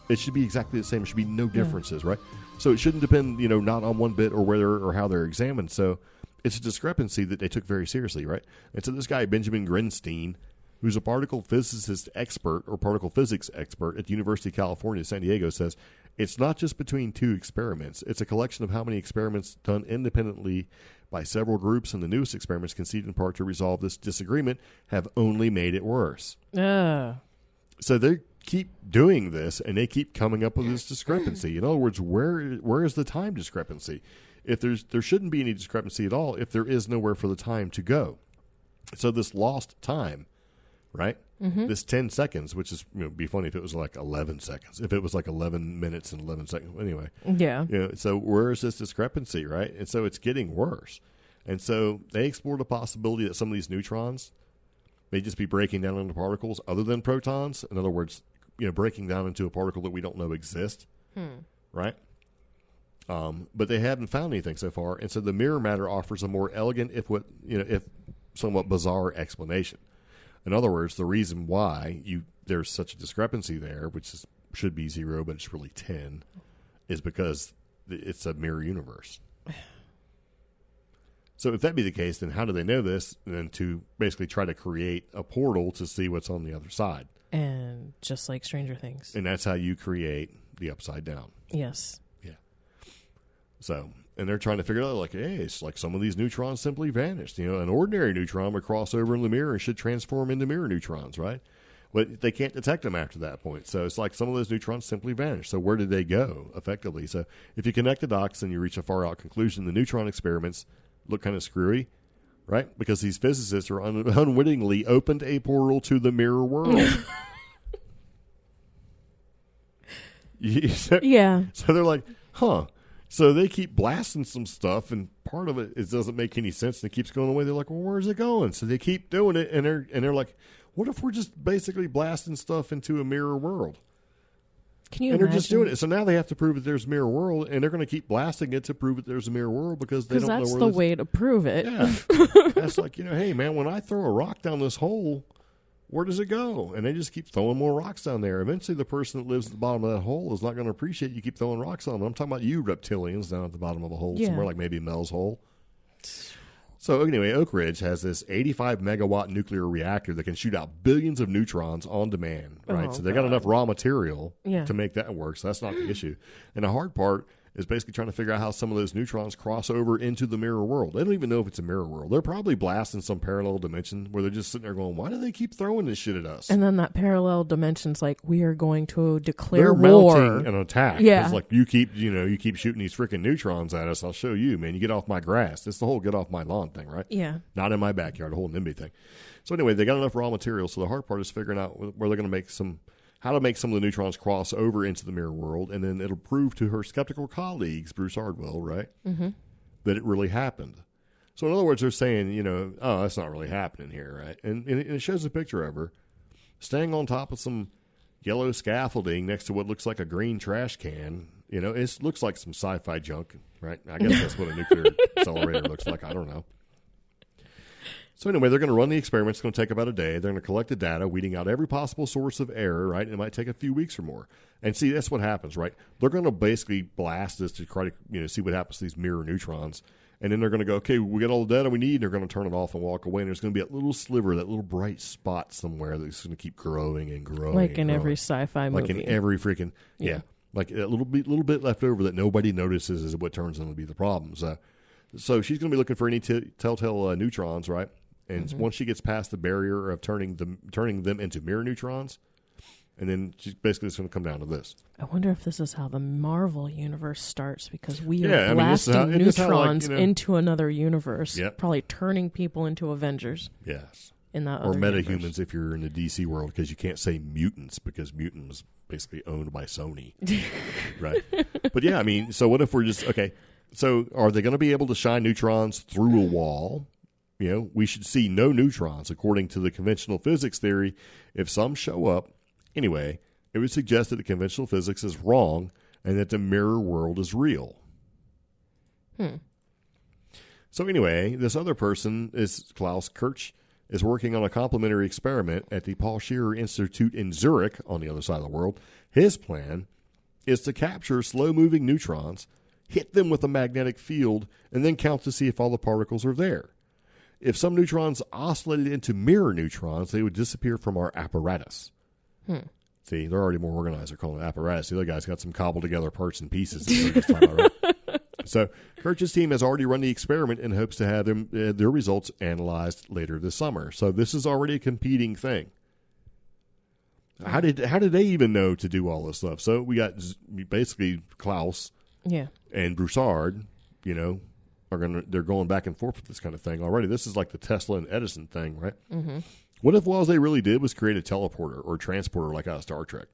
It should be exactly the same. There should be no differences, right? So it shouldn't depend, not on one bit or whether or how they're examined. So it's a discrepancy that they took very seriously, right? And so this guy, Benjamin Grinstein, who's a particle physicist expert or particle physics expert at the University of California, San Diego, says it's not just between two experiments. It's a collection of how many experiments done independently by several groups, and the newest experiments conceived in part to resolve this disagreement have only made it worse. So they keep doing this, and they keep coming up with this discrepancy. In other words, where is the time discrepancy? If there shouldn't be any discrepancy at all if there is nowhere for the time to go. So this lost time, right? This 10 seconds, which is, be funny if it was like 11 seconds, if it was like 11 minutes and 11 seconds. Anyway. Yeah. So where is this discrepancy, right? And so it's getting worse. And so they explored the possibility that some of these neutrons may just be breaking down into particles other than protons. In other words, breaking down into a particle that we don't know exists, right? But they haven't found anything so far. And so the mirror matter offers a more elegant, if somewhat bizarre explanation. In other words, the reason why there's such a discrepancy there, which should be 0, but it's really 10, is because it's a mirror universe. So if that be the case, then how do they know this? And then to basically try to create a portal to see what's on the other side. And just like Stranger Things. And that's how you create the Upside Down. Yes. Yeah. So, and they're trying to figure out, like, hey, it's like some of these neutrons simply vanished. An ordinary neutron would cross over in the mirror and should transform into mirror neutrons, right? But they can't detect them after that point. So it's like some of those neutrons simply vanish. So where did they go, effectively? So if you connect the dots and you reach a far-out conclusion, the neutron experiments look kind of screwy, right? Because these physicists are unwittingly opened a portal to the mirror world. Yeah. So they're like, huh. So they keep blasting some stuff, and part of it doesn't make any sense, and it keeps going away. They're like, well, where's it going? So they keep doing it, and they're like, what if we're just basically blasting stuff into a mirror world? Can you and imagine? They're just doing it. So now they have to prove that there's a mirror world, and they're going to keep blasting it to prove that there's a mirror world because they don't know where that's the way to prove it. Yeah. That's like, hey, man, when I throw a rock down this hole, where does it go? And they just keep throwing more rocks down there. Eventually, the person that lives at the bottom of that hole is not going to appreciate you keep throwing rocks on them. I'm talking about you reptilians down at the bottom of a hole, somewhere like maybe Mel's hole. So anyway, Oak Ridge has this 85 megawatt nuclear reactor that can shoot out billions of neutrons on demand, right? So they got enough raw material to make that work. So that's not the issue. And the hard part is basically trying to figure out how some of those neutrons cross over into the mirror world. They don't even know if it's a mirror world. They're probably blasting some parallel dimension where they're just sitting there going, why do they keep throwing this shit at us? And then that parallel dimension's like, we are going to declare they're war. Mounting an attack. Yeah. It's like, you keep shooting these freaking neutrons at us. I'll show you, man. You get off my grass. It's the whole get off my lawn thing, right? Yeah. Not in my backyard, the whole NIMBY thing. So anyway, they got enough raw material. So the hard part is figuring out where they're going to how to make some of the neutrons cross over into the mirror world, and then it'll prove to her skeptical colleagues, Broussard will, right, that it really happened. So in other words, they're saying, oh, that's not really happening here, right? And it shows a picture of her staying on top of some yellow scaffolding next to what looks like a green trash can. It looks like some sci-fi junk, right? I guess that's what a nuclear accelerator looks like. I don't know. So anyway, they're going to run the experiment. It's going to take about a day. They're going to collect the data, weeding out every possible source of error, right? And it might take a few weeks or more. And see, that's what happens, right? They're going to basically blast this to try to see what happens to these mirror neutrons. And then they're going to go, okay, we got all the data we need. And they're going to turn it off and walk away. And there's going to be a little sliver, that little bright spot somewhere that's going to keep growing and growing. Like in growing. every sci-fi movie. Like in every freaking, yeah. Like a little bit left over that nobody notices is what turns out to be the problem. So she's going to be looking for any telltale neutrons, right? And once she gets past the barrier of turning them into mirror neutrons, and then she's basically just going to come down to this. I wonder if this is how the Marvel universe starts, because we are blasting neutrons into another universe, probably turning people into Avengers. Yes. In that or other metahumans universe. If you're in the DC world, because you can't say mutants because mutant was basically owned by Sony. Right? But yeah, so what if we're just, okay, so are they going to be able to shine neutrons through a wall? We should see no neutrons, according to the conventional physics theory. If some show up, anyway, it would suggest that the conventional physics is wrong and that the mirror world is real. So anyway, this other person is Klaus Kirch, is working on a complementary experiment at the Paul Scherrer Institute in Zurich on the other side of the world. His plan is to capture slow-moving neutrons, hit them with a magnetic field, and then count to see if all the particles are there. If some neutrons oscillated into mirror neutrons, they would disappear from our apparatus. See, they're already more organized. They're calling it apparatus. The other guy's got some cobbled together parts and pieces. So Kirch's team has already run the experiment in hopes to have their results analyzed later this summer. So this is already a competing thing. How did they even know to do all this stuff? So we got basically Klaus and Broussard, they're going back and forth with this kind of thing already. This is like the Tesla and Edison thing, right? What if all they really did was create a teleporter or a transporter like out of Star Trek?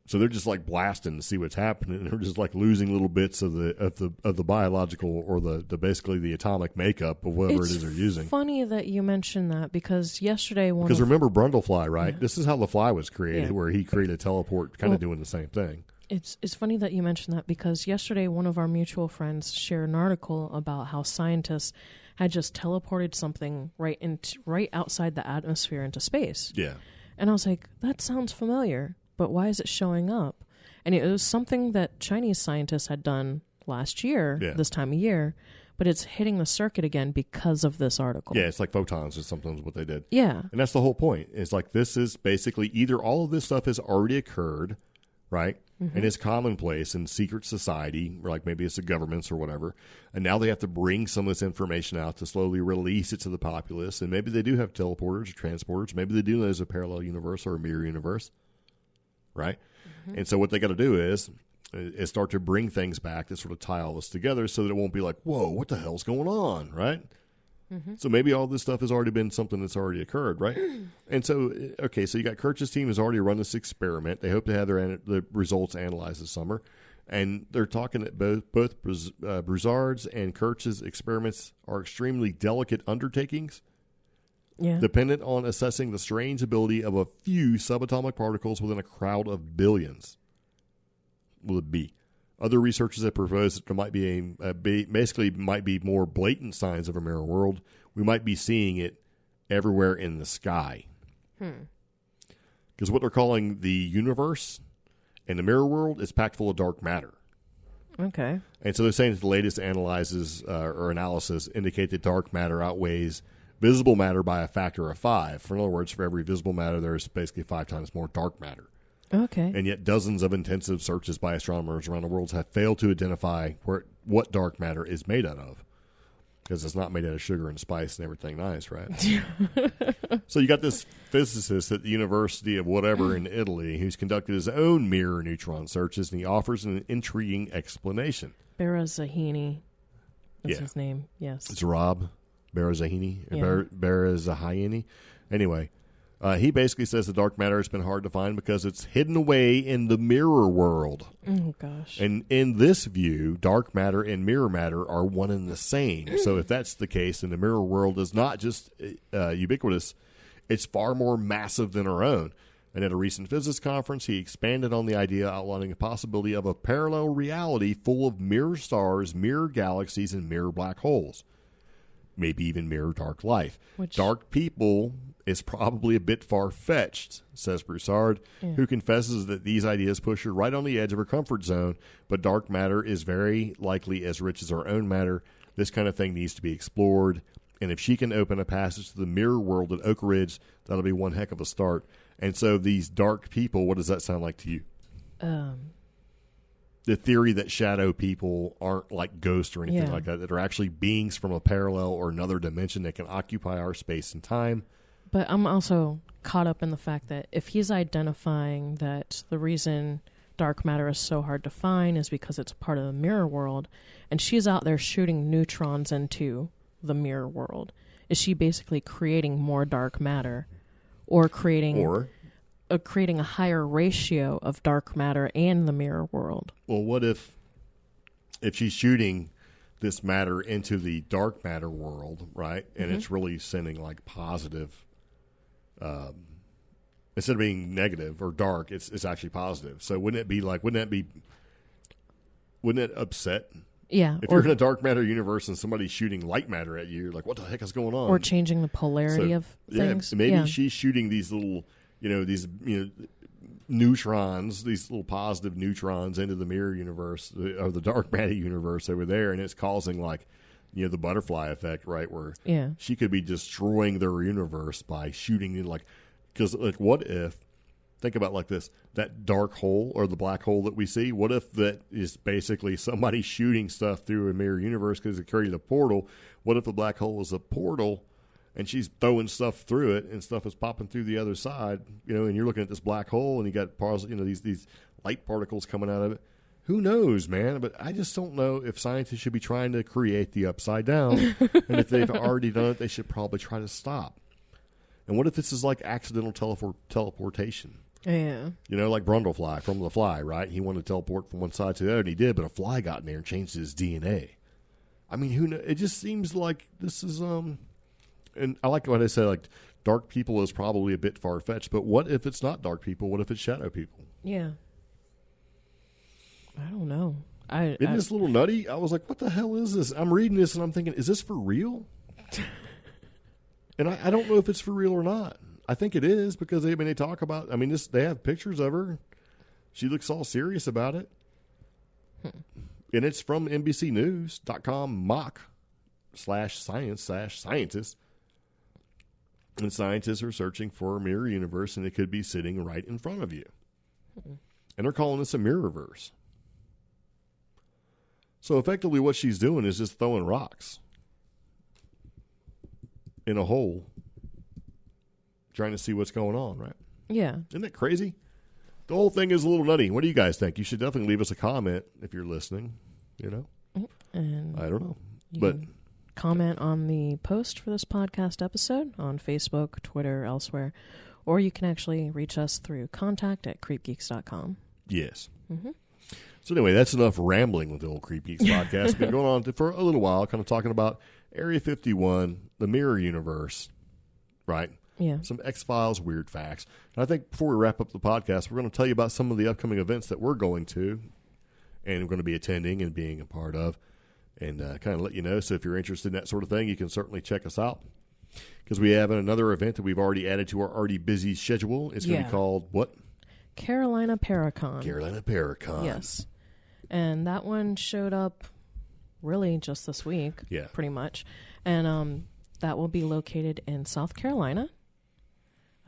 So they're just like blasting to see what's happening, and they're just like losing little bits of the biological or the basically the atomic makeup of whatever it is they're using. It's funny that you mentioned that because yesterday remember Brundlefly, right? Yeah. This is how the Fly was created, where he created a teleport, kind of doing the same thing. It's funny that you mentioned that because yesterday one of our mutual friends shared an article about how scientists had just teleported something right outside the atmosphere into space. Yeah, and I was like, that sounds familiar. But why is it showing up? And it was something that Chinese scientists had done last year, this time of year, but it's hitting the circuit again because of this article. Yeah, it's like photons or something is what they did. Yeah. And that's the whole point. It's like this is basically either all of this stuff has already occurred, right? Mm-hmm. And it's commonplace in secret society, or like maybe it's the governments or whatever, and now they have to bring some of this information out to slowly release it to the populace, and maybe they do have teleporters or transporters. Maybe they do know there's a parallel universe or a mirror universe. Right? Mm-hmm. And so what they got to do is start to bring things back that sort of tie all this together so that it won't be like, whoa, what the hell's going on, right? Mm-hmm. So maybe all this stuff has already been something that's already occurred, right? And so, okay, so you got Kirch's team has already run this experiment. They hope to have the results analyzed this summer. And they're talking that both Broussard's and Kirch's experiments are extremely delicate undertakings. Yeah. Dependent on assessing the strange ability of a few subatomic particles within a crowd of billions. Will it be? Other researchers have proposed that there might be basically might be more blatant signs of a mirror world. We might be seeing it everywhere in the sky. Because what they're calling the universe and the mirror world is packed full of dark matter. Okay. And so they're saying that the latest analysis indicate that dark matter outweighs visible matter by a factor of 5. In other words, for every visible matter, there's basically 5 times more dark matter. Okay. And yet dozens of intensive searches by astronomers around the world have failed to identify what dark matter is made out of. Because it's not made out of sugar and spice and everything nice, right? So you got this physicist at the University of whatever in Italy who's conducted his own mirror neutron searches, and he offers an intriguing explanation. Barazahini is his name, yes. It's Rob Barazahini. Yeah. Barazahini. Anyway, he basically says the dark matter has been hard to find because it's hidden away in the mirror world. Oh, gosh. And in this view, dark matter and mirror matter are one and the same. So if that's the case, then the mirror world is not just ubiquitous, it's far more massive than our own. And at a recent physics conference, he expanded on the idea, outlining the possibility of a parallel reality full of mirror stars, mirror galaxies, and mirror black holes. Maybe even mirror dark life. Dark people is probably a bit far-fetched, says Broussard, who confesses that these ideas push her right on the edge of her comfort zone, but dark matter is very likely as rich as our own matter. This kind of thing needs to be explored, and if she can open a passage to the mirror world at Oak Ridge, that'll be one heck of a start. And so these dark people, what does that sound like to you? The theory that shadow people aren't like ghosts or anything like that are actually beings from a parallel or another dimension that can occupy our space and time. But I'm also caught up in the fact that if he's identifying that the reason dark matter is so hard to find is because it's part of the mirror world, and she's out there shooting neutrons into the mirror world, is she basically creating more dark matter or creating a higher ratio of dark matter and the mirror world? Well, what if she's shooting this matter into the dark matter world, right? And it's really sending like positive, instead of being negative or dark, it's actually positive. So wouldn't it upset? Yeah. If you're in a dark matter universe and somebody's shooting light matter at you, you're like, what the heck is going on? Or changing the polarity of things. Yeah, maybe she's shooting these little, neutrons, these little positive neutrons into the mirror universe or the dark matter universe over there, and it's causing like, the butterfly effect, right? Where she could be destroying their universe by shooting because what if, think about it like this, that dark hole or the black hole that we see, what if that is basically somebody shooting stuff through a mirror universe because it created a portal? What if the black hole is a portal and she's throwing stuff through it and stuff is popping through the other side, and you're looking at this black hole and you got these light particles coming out of it? Who knows, man? But I just don't know if scientists should be trying to create the upside down. And if they've already done it, they should probably try to stop. And what if this is like accidental teleportation? Yeah. You know, like Brundlefly from The Fly, right? He wanted to teleport from one side to the other, and he did, but a fly got in there and changed his DNA. I mean, who knows? It just seems like this is, and I like what I said, like, dark people is probably a bit far-fetched, but what if it's not dark people? What if it's shadow people? Yeah. I don't know. Isn't this a little nutty? I was like, what the hell is this? I'm reading this, and I'm thinking, is this for real? And I don't know if it's for real or not. I think it is because they talk about. I mean, they have pictures of her. She looks all serious about it, and it's from NBCNews.com mock/science/scientists, and scientists are searching for a mirror universe, and it could be sitting right in front of you, and they're calling this a mirrorverse. So effectively, what she's doing is just throwing rocks in a hole, trying to see what's going on, right? Yeah. Isn't that crazy? The whole thing is a little nutty. What do you guys think? You should definitely leave us a comment if you're listening, you know? And I don't know. But comment on the post for this podcast episode on Facebook, Twitter, elsewhere. Or you can actually reach us through contact@creepgeeks.com. yes. Mm-hmm. So anyway, that's enough rambling with the old CreepGeeks podcast. It's been going on for a little while, kind of talking about Area 51, the mirror universe, right? Yeah. Some XFiles weird facts. And I think before we wrap up the podcast, we're going to tell you about some of the upcoming events that we're going to and we're going to be attending and being a part of, and kind of let you know. So if you're interested in that sort of thing, you can certainly check us out, because we have another event that we've already added to our already busy schedule. It's going to be called what? Carolina Paracon. Carolina Paracon. Yes. And that one showed up really just this week, pretty much. And that will be located in South Carolina.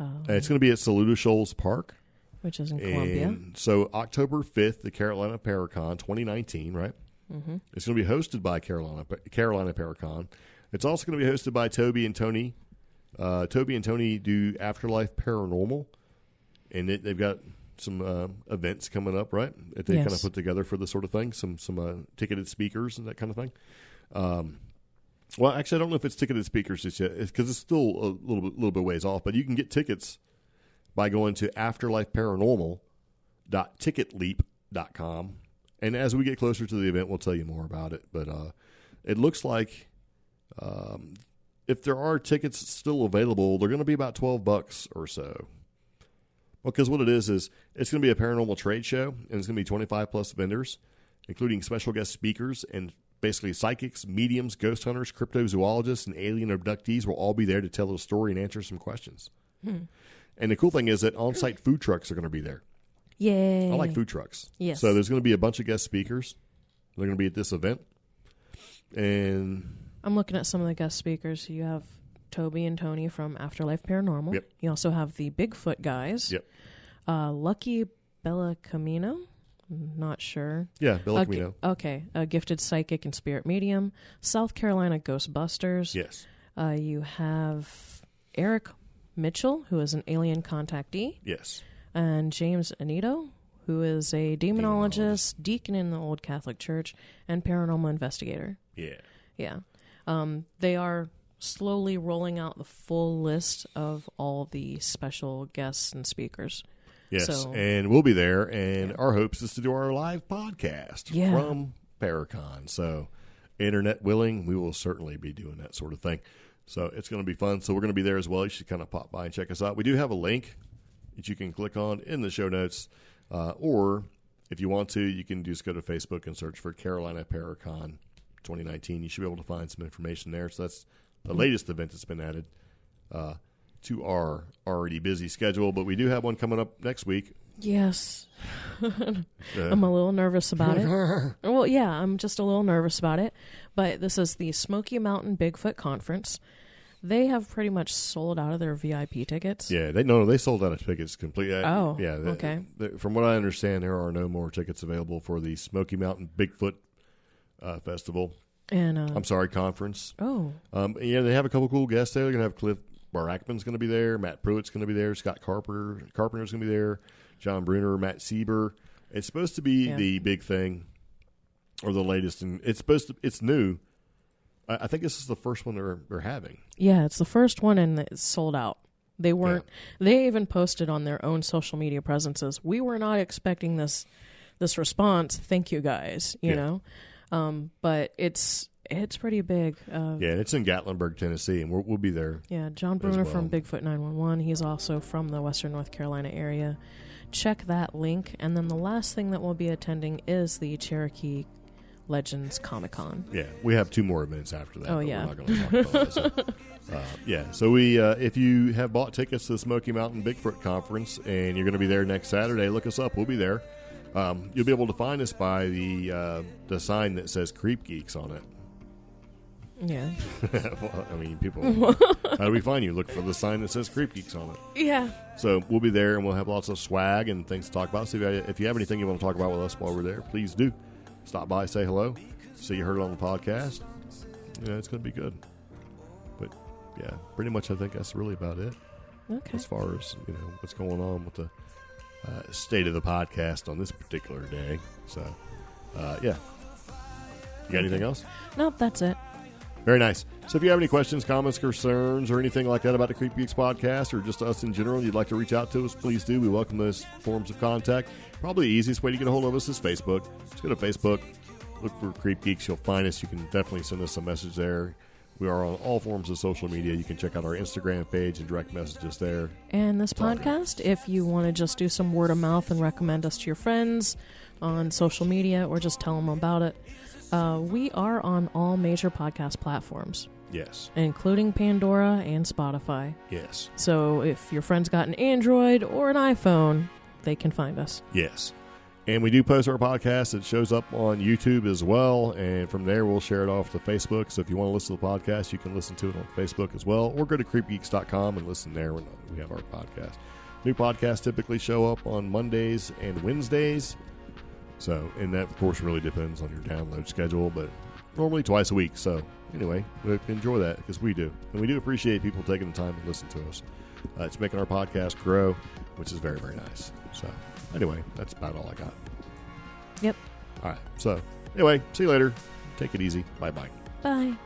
It's going to be at Saluda Shoals Park, which is in Columbia. So October 5th, the Carolina Paracon 2019, right? Mm-hmm. It's going to be hosted by Carolina Paracon. It's also going to be hosted by Toby and Tony. Toby and Tony do Afterlife Paranormal, and they've got some events coming up, right? That they kind of put together for this sort of thing. Some ticketed speakers and that kind of thing. Well, actually, I don't know if it's ticketed speakers just yet, because it's still a little bit ways off. But you can get tickets by going to afterlifeparanormal.ticketleap.com. And as we get closer to the event, we'll tell you more about it. But it looks like if there are tickets still available, they're going to be about $12 or so. Because what it is it's going to be a paranormal trade show, and it's going to be 25 plus vendors, including special guest speakers, and basically psychics, mediums, ghost hunters, cryptozoologists, and alien abductees will all be there to tell a story and answer some questions. And the cool thing is that on-site food trucks are going to be there. Yay. I like food trucks. Yes. So there's going to be a bunch of guest speakers. They're going to be at this event. And I'm looking at some of the guest speakers. You have Toby and Tony from Afterlife Paranormal. Yep. You also have the Bigfoot guys. Yep. Lucky Bellacamino. Not sure. Yeah, Bellacamino. Okay. A gifted psychic and spirit medium. South Carolina Ghostbusters. Yes. You have Eric Mitchell, who is an alien contactee. Yes. And James Anito, who is a demonologist, deacon in the Old Catholic Church, and paranormal investigator. Yeah. Yeah. They are slowly rolling out the full list of all the special guests and speakers. Yes, So, and we'll be there, and our hopes is to do our live podcast from Paracon. So, internet willing, we will certainly be doing that sort of thing. So, it's going to be fun. So, we're going to be there as well. You should kind of pop by and check us out. We do have a link that you can click on in the show notes, or if you want to, you can just go to Facebook and search for Carolina Paracon 2019. You should be able to find some information there. So, that's the latest event that's been added to our already busy schedule, but we do have one coming up next week. Yes. I'm a little nervous about it. Well, yeah, I'm just a little nervous about it. But this is the Smoky Mountain Bigfoot Conference. They have pretty much sold out of their VIP tickets. Yeah, they sold out of tickets completely. Okay. From what I understand, there are no more tickets available for the Smoky Mountain Bigfoot Festival. And conference. Oh. Yeah, they have a couple cool guests there. They're going to have Cliff Barackman's going to be there. Matt Pruitt's going to be there. Scott Carpenter's going to be there. John Bruner, Matt Sieber. It's supposed to be the big thing, or the latest, and it's new. I think this is the first one they're having. Yeah, it's the first one, and it's sold out. They weren't. Yeah. They even posted on their own social media presences, "We were not expecting this response. Thank you guys." You know, but it's pretty big. It's in Gatlinburg, Tennessee, and we'll be there. Yeah, John Bruner from Bigfoot 911. He's also from the Western North Carolina area. Check that link, and then the last thing that we'll be attending is the Cherokee Legends Comic-Con. Yeah, we have 2 more events after that. Oh, yeah. We're not going to talk about that. So we, if you have bought tickets to the Smoky Mountain Bigfoot Conference and you're going to be there next Saturday, look us up. We'll be there. You'll be able to find us by the sign that says CreepGeeks on it. Yeah. Well, I mean, people, how do we find you? Look for the sign that says CreepGeeks on it. Yeah. So we'll be there, and we'll have lots of swag and things to talk about. So if you have anything you want to talk about with us while we're there, please do. Stop by, say hello. See you heard it on the podcast. It's going to be good. But, yeah, pretty much I think that's really about it. Okay. As far as, what's going on with the state of the podcast on this particular day. So, yeah. You got anything else? Nope, that's it. Very nice. So if you have any questions, comments, concerns, or anything like that about the CreepGeeks podcast or just us in general, you'd like to reach out to us, please do. We welcome those forms of contact. Probably the easiest way to get a hold of us is Facebook. Just go to Facebook, look for CreepGeeks. You'll find us. You can definitely send us a message there. We are on all forms of social media. You can check out our Instagram page and direct messages there. And this podcast, if you want to just do some word of mouth and recommend us to your friends on social media or just tell them about it, we are on all major podcast platforms. Yes. Including Pandora and Spotify. Yes. So if your friend's got an Android or an iPhone, they can find us. Yes. And we do post our podcast. It shows up on YouTube as well. And from there, we'll share it off to Facebook. So if you want to listen to the podcast, you can listen to it on Facebook as well. Or go to creepgeeks.com and listen there when we have our podcast. New podcasts typically show up on Mondays and Wednesdays. So, and that, of course, really depends on your download schedule, but normally twice a week. So, anyway, we enjoy that because we do. And we do appreciate people taking the time to listen to us. It's making our podcast grow, which is very, very nice. So, anyway, that's about all I got. Yep. All right. So, anyway, see you later. Take it easy. Bye-bye. Bye.